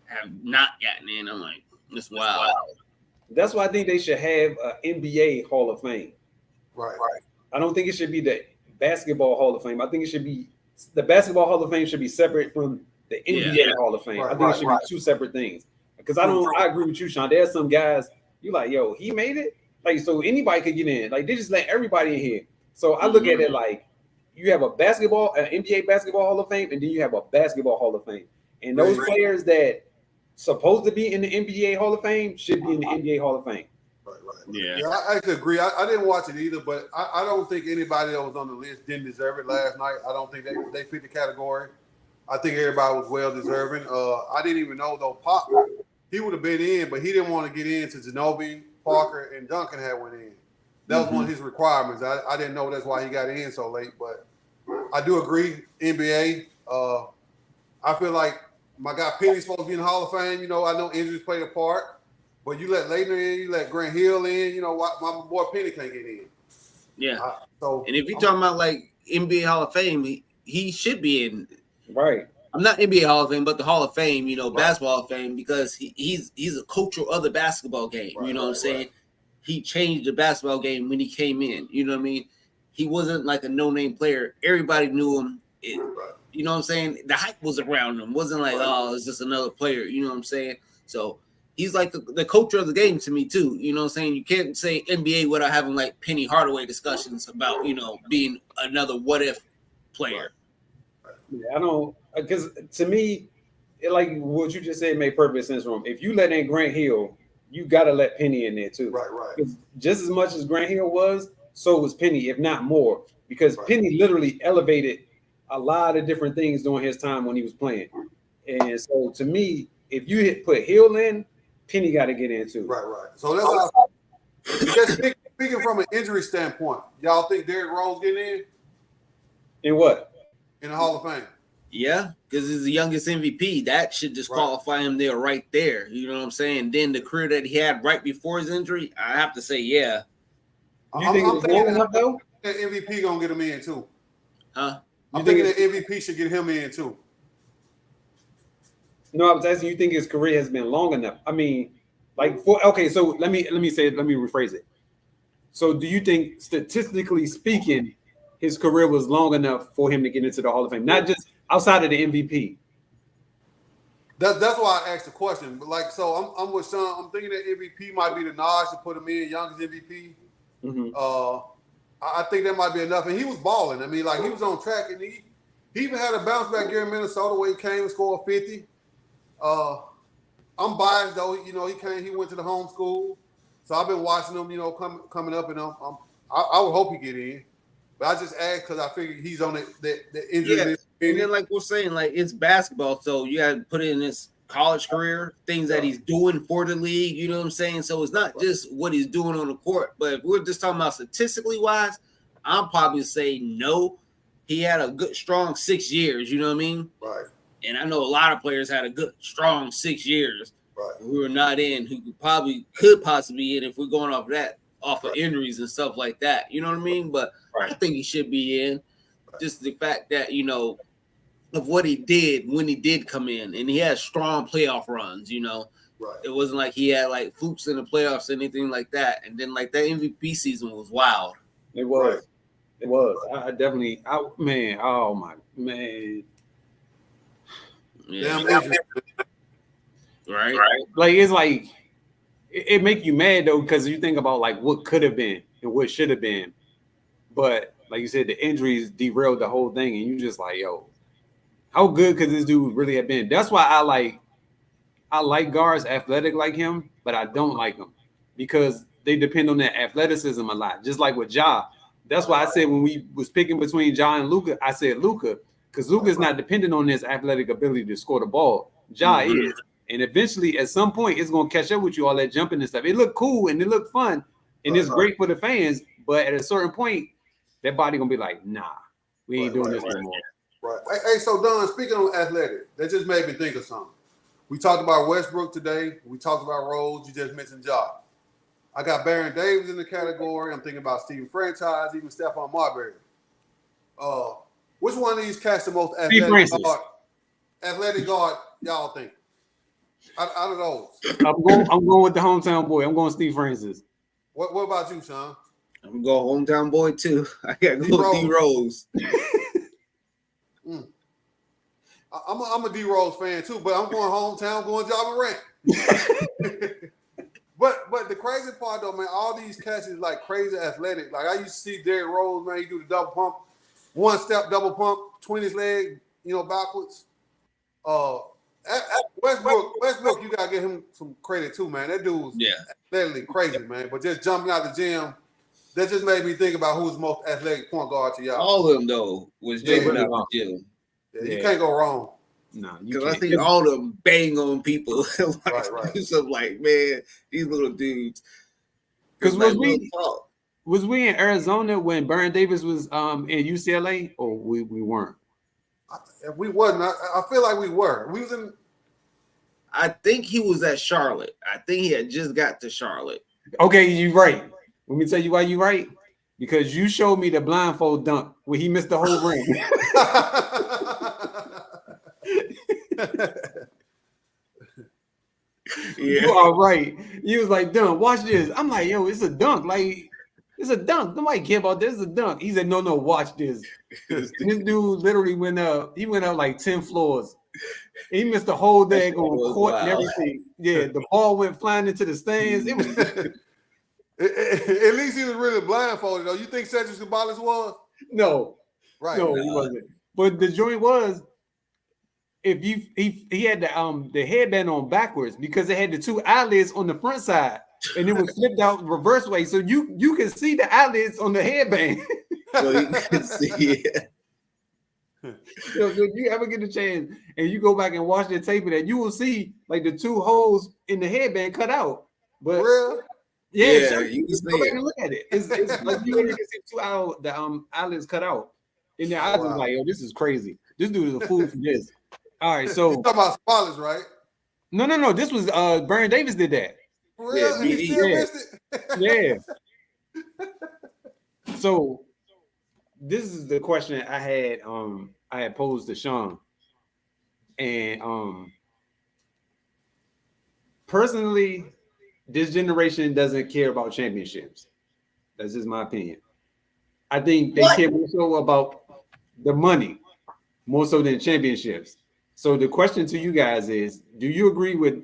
have not gotten in. I'm like, it's wild. That's why I think they should have an NBA Hall of Fame. Right. I don't think it should be the Basketball Hall of Fame. I think it should be the Basketball Hall of Fame should be separate from the NBA Hall of Fame. I think it should be two separate things. Because I agree with you, Sean. There's some guys you like, yo, he made it. Like, so anybody could get in. Like, they just let everybody in here. So I look at it like you have an NBA Basketball Hall of Fame, and then you have a Basketball Hall of Fame. And those players that supposed to be in the NBA Hall of Fame should be in the NBA Hall of Fame. Right. Yeah, I could agree. I didn't watch it either, but I don't think anybody that was on the list didn't deserve it last night. I don't think they fit the category. I think everybody was well deserving. I didn't even know though Pop, he would have been in, but he didn't want to get in to Ginobili, Parker, and Duncan had went in. That was one of his requirements. I didn't know that's why he got in so late, but I do agree. NBA. I feel like my guy Penny's supposed to be in the Hall of Fame. I know injuries played a part, but you let Leitner in, you let Grant Hill in. My boy Penny can't get in. Yeah. And if you're talking about like NBA Hall of Fame, he should be in. Right. I'm not NBA Hall of Fame, but the Hall of Fame, Basketball Hall of Fame, because he's a coach of the basketball game. What I'm saying? Right. He changed the basketball game when he came in. You know what I mean? He wasn't like a no-name player. Everybody knew him. You know what I'm saying? The hype was around him. It wasn't like, it's just another player. You know what I'm saying? So he's like the coach of the game to me too. You know what I'm saying? You can't say NBA without having like Penny Hardaway discussions about, being another what-if player. Yeah, I don't, because to me, like what you just said made perfect sense from him. If you let in Grant Hill, you got to let Penny in there too. Right. Just as much as Grant Hill was, so was Penny, if not more, because Penny literally elevated a lot of different things during his time when he was playing. And so to me, if you put Hill in, Penny got to get in too. Right. So that's how, just speaking from an injury standpoint, y'all think Derrick Rose getting in? In what? In the Hall of Fame. Yeah, because he's the youngest MVP. That should disqualify him there right there. You know what I'm saying? Then the career that he had right before his injury, I have to say, yeah. You think it's long enough though? That MVP gonna get him in too. Huh? I'm thinking that MVP should get him in too. No, I was asking. You think his career has been long enough? I mean, like, so let me rephrase it. So, do you think, statistically speaking, his career was long enough for him to get into the Hall of Fame, not just outside of the MVP? That's why I asked the question. But like, so I'm with Sean. I'm thinking that MVP might be the notch to put him in, youngest MVP. Mm-hmm. I think that might be enough. And he was balling. I mean, like, he was on track, and he even had a bounce back year in Minnesota where he came and scored 50. I'm biased though. You know, he went to the home school, so I've been watching him. You know, coming up, and I would hope he get in. But I just asked because I figured he's on the injury list. And then, like we're saying, like, it's basketball, so you got to put it in his college career, things that he's doing for the league. You know what I'm saying? So it's not just what he's doing on the court. But if we're just talking about statistically wise, I'll probably say no. He had a good, strong 6 years. You know what I mean? Right. And I know a lot of players had a good, strong 6 years. Right. Who are not in, who could possibly in if we're going off that, off of injuries and stuff like that. You know what I mean? But I think he should be in. Just the fact that, you know, of what he did when he did come in, and he had strong playoff runs, you know. Right. It wasn't like he had like flukes in the playoffs or anything like that. And then like that MVP season was wild. It was. Right. It was. I definitely, man. Oh my man. Yeah. Right. Like, it's like it make you mad though, because you think about like what could have been and what should have been. But like you said, the injuries derailed the whole thing, and you just like, yo, how good could this dude really have been? That's why I like guards athletic like him, but I don't like them because they depend on their athleticism a lot. Just like with Ja. That's why I said when we was picking between Ja and Luka, I said Luka, because Luka's not dependent on his athletic ability to score the ball. Ja is. And eventually, at some point, it's going to catch up with you, all that jumping and stuff. It looked cool and it looked fun, and it's great for the fans. But at a certain point, that body going to be like, nah, we ain't doing this anymore. Right. Hey, so Don, speaking on athletic, that just made me think of something. We talked about Westbrook today. We talked about Rose. You just mentioned Ja. I got Baron Davis in the category. I'm thinking about Stephen Franchise, even Stephon Marbury. Which one of these cast the most athletic guard y'all think? Out of those, I'm going with the hometown boy. I'm going Steve Francis. What about you, Sean? I'm going hometown boy too. I got to go with D Rose. I'm a D Rose fan too, but I'm going hometown, going Ja Morant. But the crazy part though, man, all these cats is like crazy athletic. Like I used to see Derrick Rose, man, he do the double pump, one step double pump, tween his leg, backwards. Westbrook, you gotta give him some credit too, man. That dude's athletically crazy, man. But just jumping out the gym, that just made me think about who's the most athletic point guard to y'all. All of them though was jumping out the gym. You can't go wrong. No, because I think all of them bang on people. right. So like, man, these little dudes. Because was we in Arizona when Baron Davis was in UCLA, or we weren't? If we wasn't, I feel like we were. We was in. I think he was at Charlotte. I think he had just got to Charlotte. Okay, you're right. Let me tell you why you're right. Because you showed me the blindfold dunk where he missed the whole ring. You are right. He was like, "Dunk, watch this." I'm like, "Yo, it's a dunk. Like, it's a dunk. Nobody care about this. It's a dunk." He said, "No, watch this." This dude literally went up. He went up like 10 floors. He missed the whole day on court and everything. Yeah, the ball went flying into the stands. It was. At least he was really blindfolded, though. You think Cedric Sabalas was? No, right? No, he wasn't. But the joint was, if he had the headband on backwards because it had the two eyelids on the front side and it was flipped out reverse way, so you can see the eyelids on the headband. So you can see it. So if you ever get a chance and you go back and watch the tape of that, you will see like the two holes in the headband cut out. But real? Yeah, so you can go back and look at it. It's like you can see two eyelids cut out. And then I was like, yo, this is crazy. This dude is a fool for this. All right, You so talking about spoilers, right? no. This was Baron Davis did that. For real? Yeah, And he still yeah. missed it? Yeah. So this is the question I had posed to Sean. And personally, this generation doesn't care about championships. That's just my opinion. I think they care more so about the money, more so than championships. So the question to you guys is, do you agree with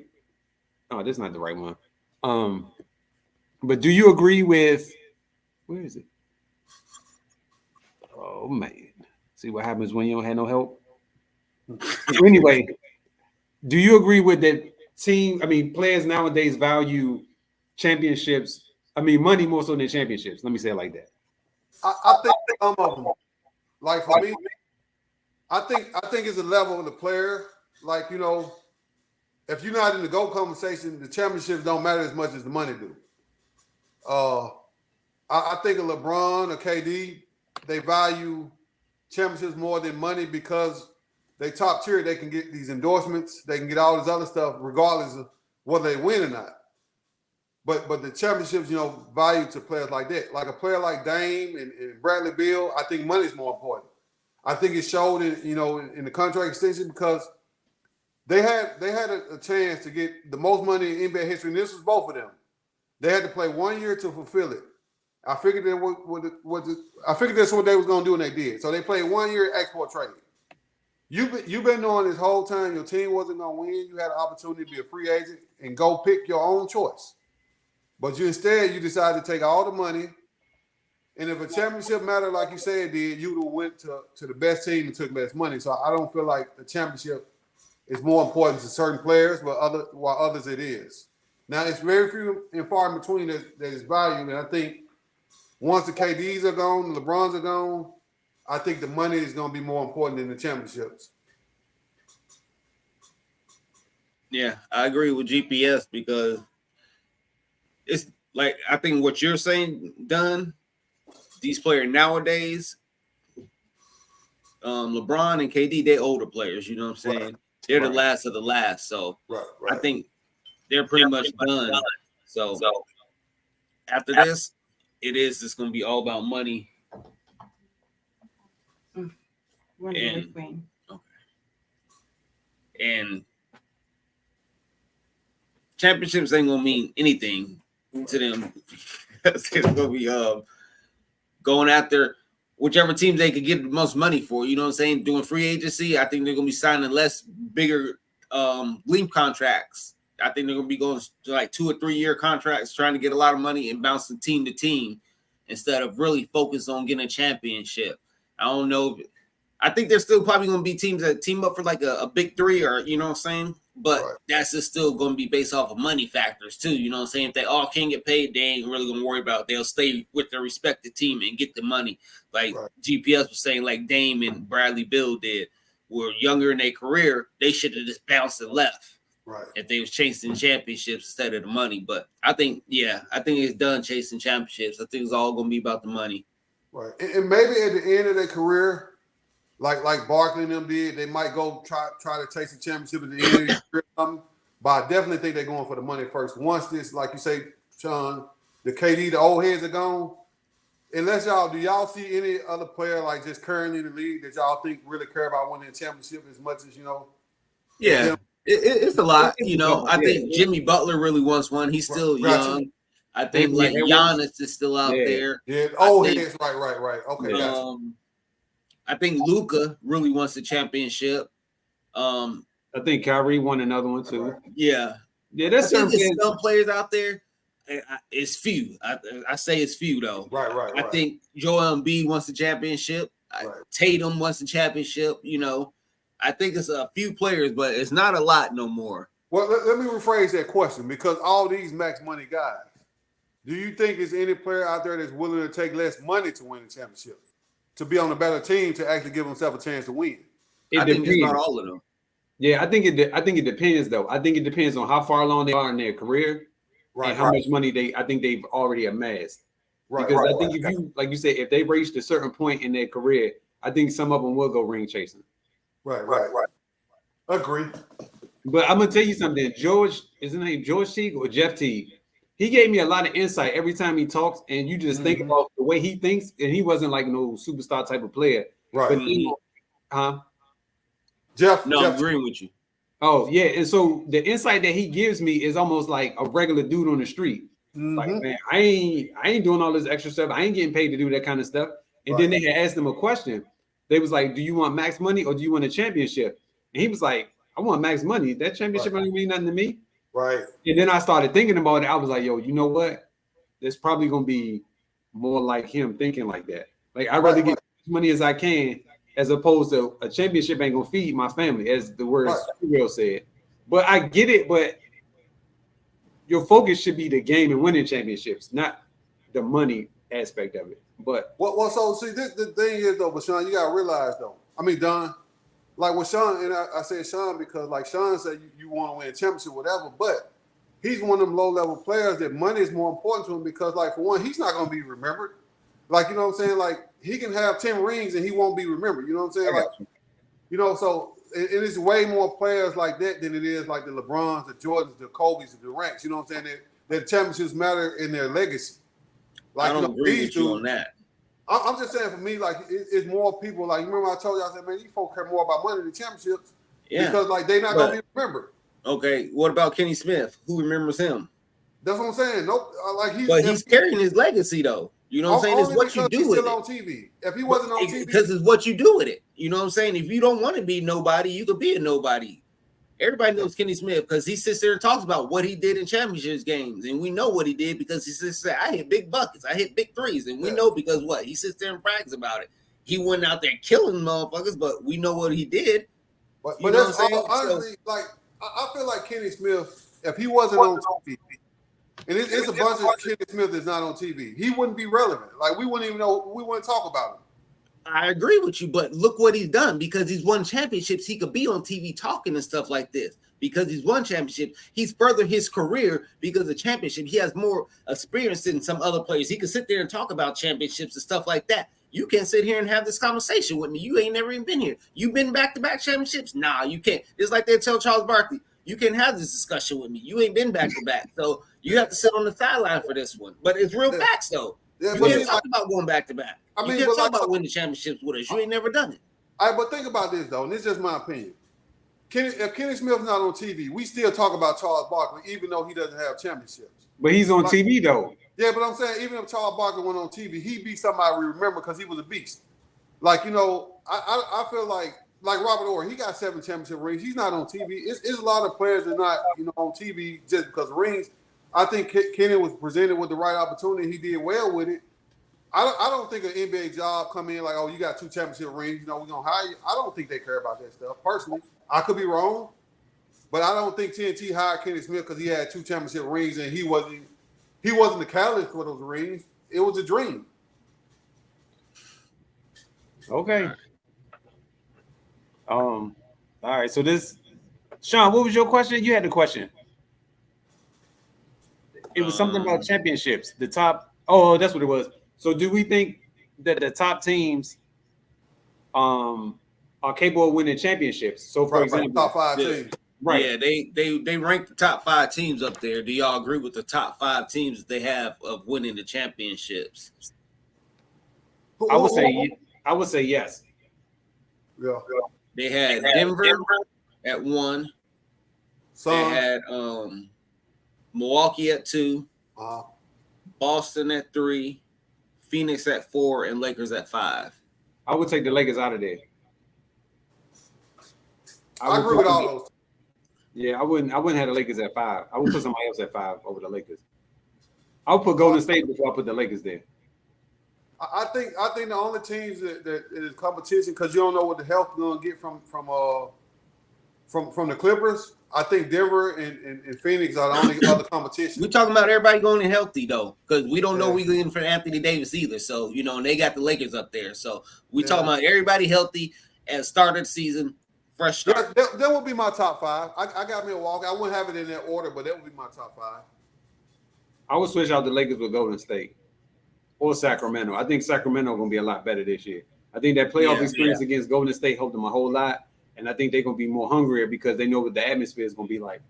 this is not the right one. But do you agree with where is it? Oh man. See what happens when you don't have no help. Anyway, do you agree with that players nowadays value championships? Money more so than championships. Let me say it like that. I think some of them. Like for me, I think it's a level of the player. Like, if you're not in the GOAT conversation, the championships don't matter as much as the money do. I think of LeBron or KD, they value championships more than money because they top tier. They can get these endorsements. They can get all this other stuff regardless of whether they win or not. But the championships, value to players like that. Like a player like Dame and Bradley Beal, I think money is more important. I think it showed in the contract extension because they had a chance to get the most money in NBA history, and this was both of them. They had to play 1 year to fulfill it. I figured I figured that's what they was gonna do, and they did. So they played 1 year export trade. You've been knowing this whole time your team wasn't gonna win. You had an opportunity to be a free agent and go pick your own choice. But you decided to take all the money. And if a championship mattered like you said it did, you would have went to the best team and took less money. So I don't feel like the championship is more important to certain players, while others it is. Now, it's very few and far in between that is valued. And I think once the KDs are gone, the LeBrons are gone, I think the money is going to be more important than the championships. Yeah, I agree with GPS because it's like I think what you're saying, Dunn, these players nowadays, LeBron and KD, they older players, you know what I'm saying? Right. They're the last of the last. So I think they're pretty much done. So after this, it's going to be all about money. And championships ain't gonna mean anything to them. It's gonna be going after whichever team they could get the most money for. You know what I'm saying? Doing free agency, I think they're gonna be signing bigger leap contracts. I think they're gonna be going to like 2 or 3 year contracts, trying to get a lot of money and bouncing team to team instead of really focus on getting a championship. I don't know. I think there's still probably going to be teams that team up for like a big three, or you know what I'm saying? But that's just still going to be based off of money factors too. You know what I'm saying? If they all can't get paid, they ain't really going to worry about it. They'll stay with their respective team and get the money. Like GPS was saying, like Dame and Bradley Beal did, were younger in their career, they should have just bounced and left. Right. If they was chasing championships instead of the money. But I think it's done chasing championships. I think it's all going to be about the money. Right. And maybe at the end of their career, like Barkley and them did, they might go try to chase the championship at the end of the career or something. But I definitely think they're going for the money first. Once this, like you say, Sean, the KD, the old heads are gone. Unless do y'all see any other player like just currently in the league that y'all think really care about winning a championship as much as Yeah, it's a lot. I think Jimmy Butler really wants one. He's still young. I think like Giannis is still out there. Yeah, old heads, right. Okay, gotcha. I think Luka really wants the championship. I think Kyrie won another one too. Yeah. There's some players out there. It's few. I say it's few though. Right. I think Joel Embiid wants the championship. Tatum wants the championship. I think it's a few players, but it's not a lot no more. Well, let me rephrase that question because all these max money guys. Do you think there's any player out there that's willing to take less money to win the championship? To be on a better team to actually give himself a chance to win. I think it's not all of them. Yeah, I think it depends though. I think it depends on how far along they are in their career, and how much money they've already amassed. Because I think if you, like you said, if they reached a certain point in their career, I think some of them will go ring chasing. Right. Agree. But I'm gonna tell you something. George, is his name George Teague or Jeff Teague? He gave me a lot of insight every time he talks, and you just think about the way he thinks, and he wasn't like no superstar type of player. Right. But Jeff. I'm agreeing with you. Oh yeah, and so the insight that he gives me is almost like a regular dude on the street. Like, man, I ain't doing all this extra stuff. I ain't getting paid to do that kind of stuff. And then they had asked him a question. They was like, "Do you want max money or do you want a championship?" And he was like, "I want max money. That championship don't mean nothing to me." Right. And then I started thinking about it. I was like, "Yo, you know what? There's probably gonna be more like him thinking like that. Like I'd rather get as much money as I can, as opposed to a championship ain't gonna feed my family," as the word Superhero said. But I get it, but your focus should be the game and winning championships, not the money aspect of it. But so see, the thing is though, but Sean, you gotta realize though. I mean, Don, like with Sean, and I said Sean because like Sean said, you want to win a championship, whatever. But he's one of them low level players that money is more important to him because, like, for one, he's not gonna be remembered. Like, you know what I'm saying? Like, he can have 10 rings and he won't be remembered. You know what I'm saying? Like, you know, so it is way more players like that than it is like the LeBrons, the Jordans, the Kobe's, the Durants. You know what I'm saying? That championships matter in their legacy. Like, I don't agree with you on that. I'm just saying, for me, like, it's more people. Like, remember I told you, I said, man, these folks care more about money than championships because, like, they're not going to be remembered. Okay, what about Kenny Smith? Who remembers him? That's what I'm saying. Nope. Like, he's carrying his legacy, though. You know what I'm saying? It's what you do with it. On TV. If he wasn't on TV, because it's what you do with it. You know what I'm saying? If you don't want to be nobody, you could be a nobody. Everybody knows Kenny Smith because he sits there and talks about what he did in championships games, and we know what he did because he sits there. I hit big buckets, I hit big threes, and we know because what he sits there and brags about it. He went out there killing motherfuckers, but we know what he did. But that's honestly, like, I feel like Kenny Smith, if he wasn't on TV, and it's a bunch of Kenny Smith that's not on TV, he wouldn't be relevant. Like, we wouldn't even know, we wouldn't talk about him. I agree with you, but look what he's done. Because he's won championships, he could be on TV talking and stuff like this. Because he's won championships, he's furthered his career because of championship. He has more experience than some other players. He can sit there and talk about championships and stuff like that. You can't sit here and have this conversation with me. You ain't never even been here. You've been back-to-back championships? Nah, you can't. It's like they tell Charles Barkley, you can't have this discussion with me. You ain't been back-to-back. So you have to sit on the sideline for this one. But it's real facts, though. Yeah, you can't talk about going back-to-back. I mean, you can't talk about winning championships with us. You ain't never done it. All right, but think about this, though, and this is just my opinion. If Kenny Smith's not on TV, we still talk about Charles Barkley, even though he doesn't have championships. But he's on TV, though. Yeah, but I'm saying, even if Charles Barkley went on TV, he'd be somebody we remember because he was a beast. Like, you know, I feel like Robert Orr, he got 7 championship rings. He's not on TV. It's a lot of players that are not, you know, on TV just because of rings. I think Kenny was presented with the right opportunity. He did well with it. I don't think an NBA job come in like, oh, you got 2 championship rings, you know, we're going to hire you. I don't think they care about that stuff, personally. I could be wrong, but I don't think TNT hired Kenny Smith because he had 2 championship rings and he wasn't the catalyst for those rings. It was a dream. Okay. All right, so this, Sean, what was your question? You had the question. It was something about championships. The top, that's what it was. So do we think that the top teams are capable of winning championships? So for example, top 5 teams. Right. Yeah, they rank the top 5 teams up there. Do y'all agree with the top 5 teams that they have of winning the championships? I would say yes. Yeah. They had Denver at 1. They had Milwaukee at 2, Boston at 3, Phoenix at 4, and Lakers at 5. I would take the Lakers out of there. I agree with all those. Yeah, I wouldn't have the Lakers at 5. I would put somebody else at 5 over the Lakers. I would put Golden State before I put the Lakers there. I think the only teams that is competition, because you don't know what the health you're gonna get from the Clippers. I think Denver and Phoenix are the only other competition. We're talking about everybody going in healthy though, because we don't know we're going for Anthony Davis either. So you know, and they got the Lakers up there. So we're talking about everybody healthy at the start of the season, fresh start. That would be my top 5. I got Milwaukee. I wouldn't have it in that order, but that would be my top 5. I would switch out the Lakers with Golden State or Sacramento. I think Sacramento is going to be a lot better this year. I think that playoff experience against Golden State helped them a whole lot. and I think they're gonna be more hungrier because they know what the atmosphere is gonna be like.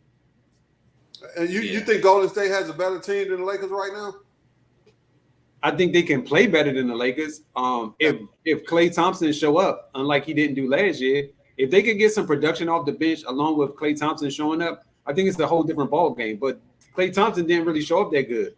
And you think Golden State has a better team than the Lakers right now? I think they can play better than the Lakers. If Klay Thompson show up, unlike he didn't do last year, if they could get some production off the bench along with Klay Thompson showing up, I think it's a whole different ball game. But Klay Thompson didn't really show up that good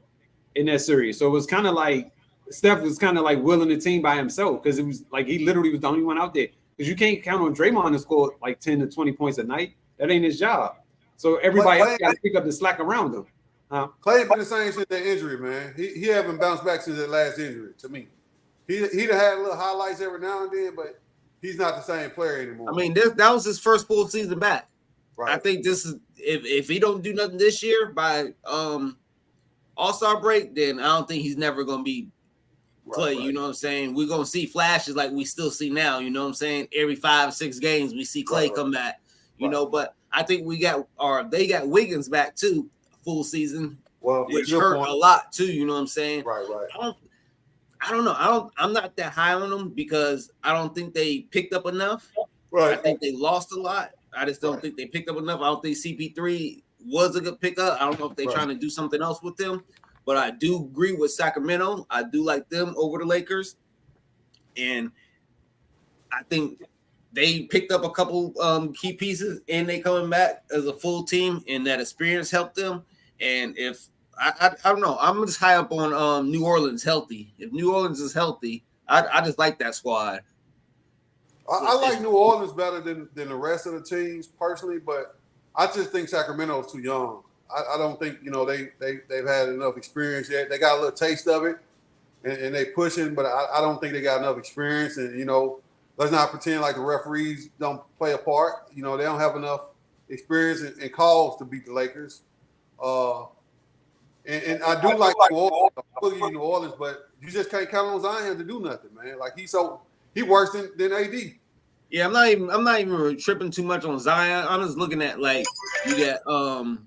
in that series, so it was kind of like Steph was kind of like willing the team by himself because it was like he literally was the only one out there. Because you can't count on Draymond to score like 10 to 20 points a night. That ain't his job. So everybody else got to pick up the slack around him. Klay been the same since that injury, man. He haven't bounced back since that last injury. To me, he'd have had little highlights every now and then, but he's not the same player anymore. I mean, that was his first full season back. Right. I think this is if he don't do nothing this year by All-Star break, then I don't think he's never gonna be Klay. Right. You know what I'm saying? We're gonna see flashes like we still see now. You know what I'm saying? Every 5-6 games, we see Klay come back. You know, but I think they got Wiggins back too. Full season, which hurt a lot too. You know what I'm saying? Right. I don't know. I'm not that high on them because I don't think they picked up enough. Right. I think they lost a lot. I just don't think they picked up enough. I don't think CP3 was a good pickup. I don't know if they're trying to do something else with them, but I do agree with Sacramento. I do like them over the Lakers, and I think they picked up a couple key pieces, and they coming back as a full team, and that experience helped them. And if I don't know, I'm just high up on New Orleans healthy. If New Orleans is healthy, I just like that squad. I like New Orleans better than the rest of the teams personally, but I just think Sacramento's too young. I don't think they've had enough experience yet. They got a little taste of it, and they pushing, but I don't think they got enough experience. And let's not pretend like the referees don't play a part. They don't have enough experience and calls to beat the Lakers. And I do like New Orleans. I believe New Orleans, but you just can't count on Zion to do nothing, man. Like he worse than AD. Yeah, I'm not even tripping too much on Zion. I'm just looking at like you got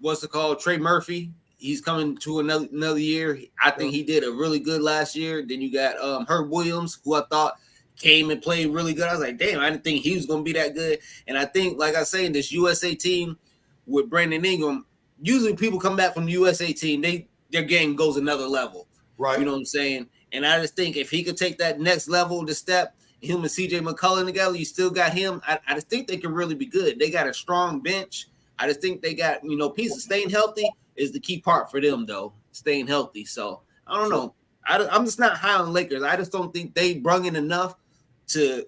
what's it called? Trey Murphy. He's coming to another year. I think he did a really good last year. Then you got Herb Williams, who I thought came and played really good. I was like, damn, I didn't think he was going to be that good. And I think, like I say, this USA team with Brandon Ingram, usually people come back from the USA team, their game goes another level. Right. You know what I'm saying? And I just think if he could take that next level to step, him and CJ McCollum together, you still got him. I just think they can really be good. They got a strong bench. I just think they got, pieces. Staying healthy is the key part for them, though. Staying healthy. So, I don't know. I'm just not high on Lakers. I just don't think they brung in enough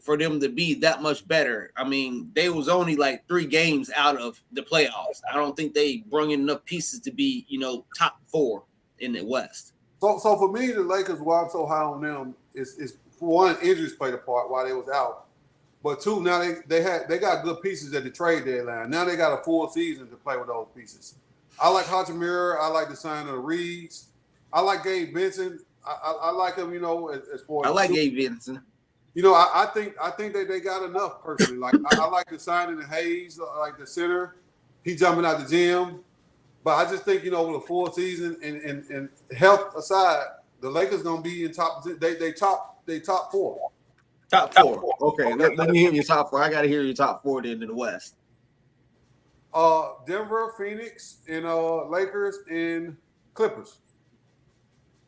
for them to be that much better. I mean, they was only like 3 games out of the playoffs. I don't think they brung in enough pieces to be, top 4 in the West. So for me, the Lakers, why I'm so high on them is for one, injuries played a part while they was out. But 2, now they got good pieces at the trade deadline. Now they got a full season to play with those pieces. I like Hachimura. I like the sign of the Reeds. I like Gabe Vincent. I like him, as far as I like Gabe Vincent. I think that they got enough personally. Like I like the signing of Hayes, I like the center. He jumping out the gym. But I just think, with a full season and health aside, the Lakers gonna be in top. They top 4. Top 4. Okay, let me hear your top 4. I gotta hear your top 4 then in the West. Denver, Phoenix, and Lakers and Clippers.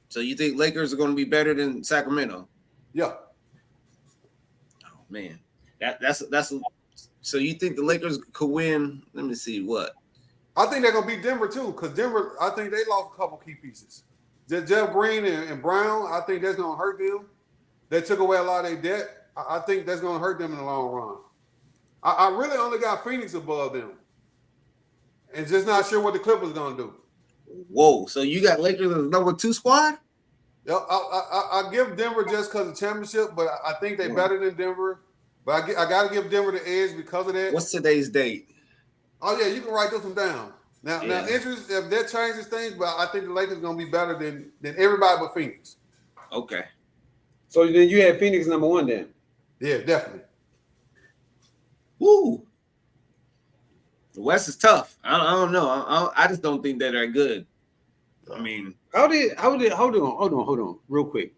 So you think Lakers are going to be better than Sacramento? Yeah. Oh man, that's. So you think the Lakers could win? Let me see what. I think they're going to beat Denver too, because Denver, I think they lost a couple key pieces. Jeff Green and Brown, I think that's going to hurt them. They took away a lot of their debt. I think that's going to hurt them in the long run. I really only got Phoenix above them. And just not sure what the Clippers going to do. Whoa, so you got Lakers as number 2 squad? Yeah, I give Denver just because of championship, but I think they're better than Denver. But I got to give Denver the edge because of that. What's today's date? Oh, yeah, you can write this one down. Now, interest, if that changes things, but I think the Lakers going to be better than everybody but Phoenix. Okay. So then you had Phoenix number 1 then? Yeah, definitely. Woo. The West is tough. I don't know. I just don't think that they're good. I mean, hold on, real quick.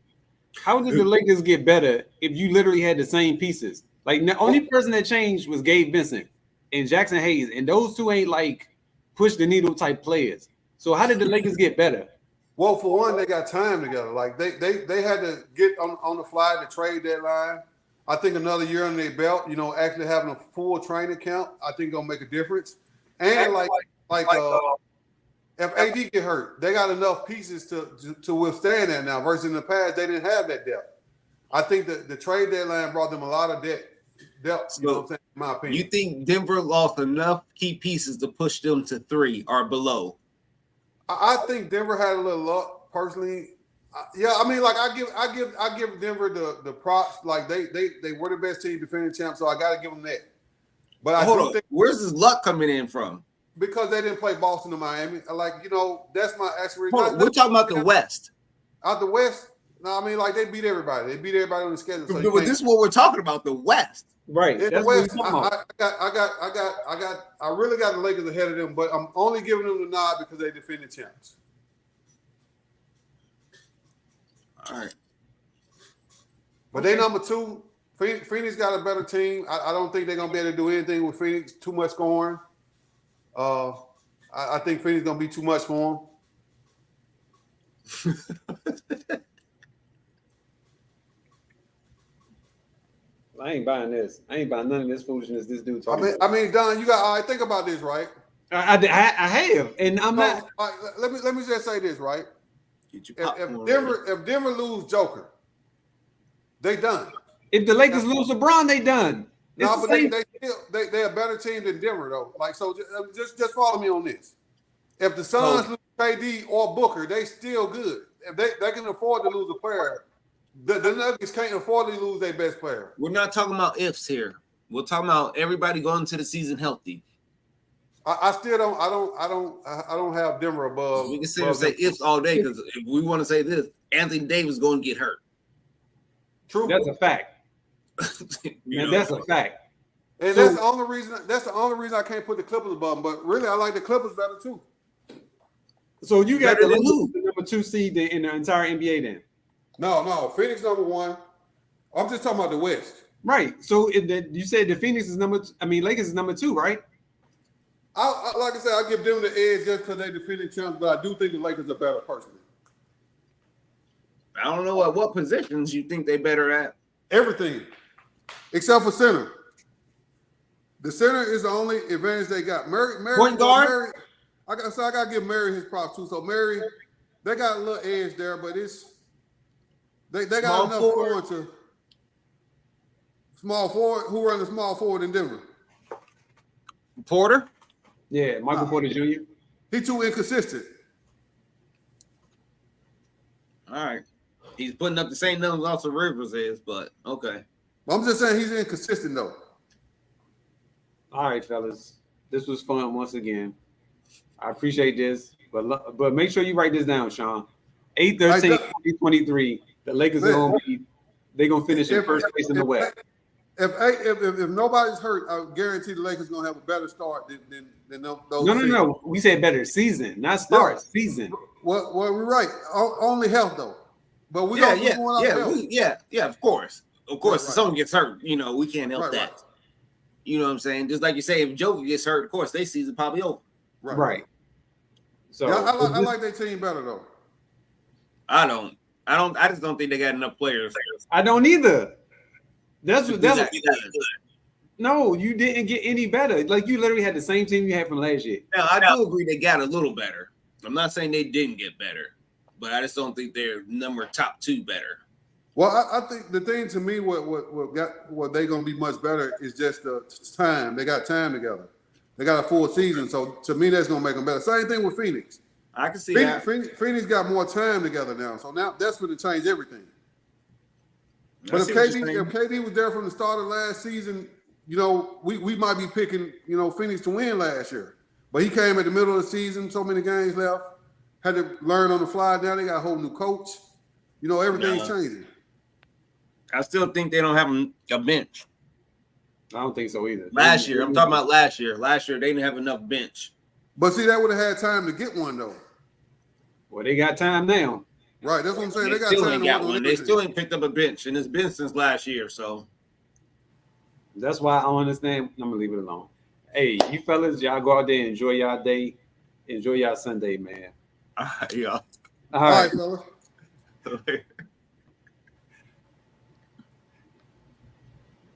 How did the Lakers get better if you literally had the same pieces? Like the only person that changed was Gabe Vincent and Jackson Hayes, and those two ain't like push the needle type players. So how did the Lakers get better? Well, for one, they got time together. Like they had to get on the fly to trade deadline. I think another year on their belt, actually having a full training camp, I think gonna make a difference. And if AD get hurt, they got enough pieces to withstand that now. Versus in the past, they didn't have that depth. I think that the trade deadline brought them a lot of depth. You know what I'm saying? In my opinion, you think Denver lost enough key pieces to push them to 3 or below? I think Denver had a little luck personally. Yeah, I mean, like I give Denver the props. Like they were the best team defending champs, so I got to give them that. But I do think, where's this luck coming in from? Because they didn't play Boston and Miami. Like that's my actual. We're talking about the West. Out the West. No, I mean like they beat everybody. They beat everybody on the schedule. So but this is what we're talking about. The West. Right. In the West, I really got the Lakers ahead of them, but I'm only giving them the nod because they defended champs. All right. But they number 2. Phoenix got a better team. I don't think they're gonna be able to do anything with Phoenix. Too much scoring. I think Phoenix is gonna be too much for them. I ain't buying this. I ain't buying none of this foolishness this dude talking about. I mean, Don, you got. Think about this, right? I have, and I'm not. Let me just say this, right? If Denver lose Joker, they done. If the Lakers lose LeBron, they done. No, but they're a better team than Denver though. Like so, just follow me on this. If the Suns lose KD or Booker, they still good. If they can afford to lose a player, the Nuggets can't afford to lose their best player. We're not talking about ifs here. We're talking about everybody going into the season healthy. I still don't. I don't have Denver above. We can sit and say ifs all day because if we want to say this, Anthony Davis is going to get hurt. True. That's a fact. That's a fact. And that's the only reason. That's the only reason I can't put the Clippers above them. But really, I like the Clippers better too. So you got the number 2 seed in the entire NBA then? No. Phoenix number 1. I'm just talking about the West. Right. So you said the Phoenix is Lakers is number 2, right? Like I said, I give them the edge just because they defending champs, but I do think the Lakers are better personally. I don't know at what positions you think they better at. Everything, except for center. The center is the only advantage they got. Murray point guard. I got to give Murray his props too. So Murray, they got a little edge there, but they got enough forward to small forward. Who run the small forward in Denver? Porter. Yeah, Michael Porter Jr. He too inconsistent. All right. He's putting up the same numbers Austin Rivers is, but okay. I'm just saying he's inconsistent though. All right, fellas. This was fun once again. I appreciate this, but make sure you write this down, Sean. 8/13/2023. The Lakers are gonna finish in first place in the West. If nobody's hurt, I guarantee the Lakers gonna have a better start than those. No. We said better season, not start. Season. Well, we're right. Only health though. But we Of course. Of course, right. If someone gets hurt, we can't help that. Right. You know what I'm saying? Just like you say, if Joker gets hurt, of course, their season probably over. Right. So yeah, I like their team better though. I just don't think they got enough players. I don't either. That's no, you didn't get any better. Like you literally had the same team you had from last year. Now I do agree they got a little better. I'm not saying they didn't get better, but I just don't think they're top 2 better. Well, I think the thing to me, what they're gonna be much better is just the time. They got time together. They got a full season, so to me that's gonna make them better. Same thing with Phoenix. I can see that. Phoenix got more time together now, so now that's going to change everything. But if KD was there from the start of last season, we might be picking, Phoenix to win last year. But he came at the middle of the season, so many games left, had to learn on the fly. Now they got a whole new coach. Everything's changing. I still think they don't have a bench. I don't think so either. Last year, I'm talking about last year. Last year, they didn't have enough bench. But see, they would have had time to get one, though. Well, they got time now. Right, that's what I'm saying. They got time to one. They still ain't picked up a bench, and it's been since last year, so. That's why I don't understand. I'm gonna leave it alone. Hey, you fellas, y'all go out there and enjoy y'all day. Enjoy y'all Sunday, man. Yeah. All All right. right, fellas.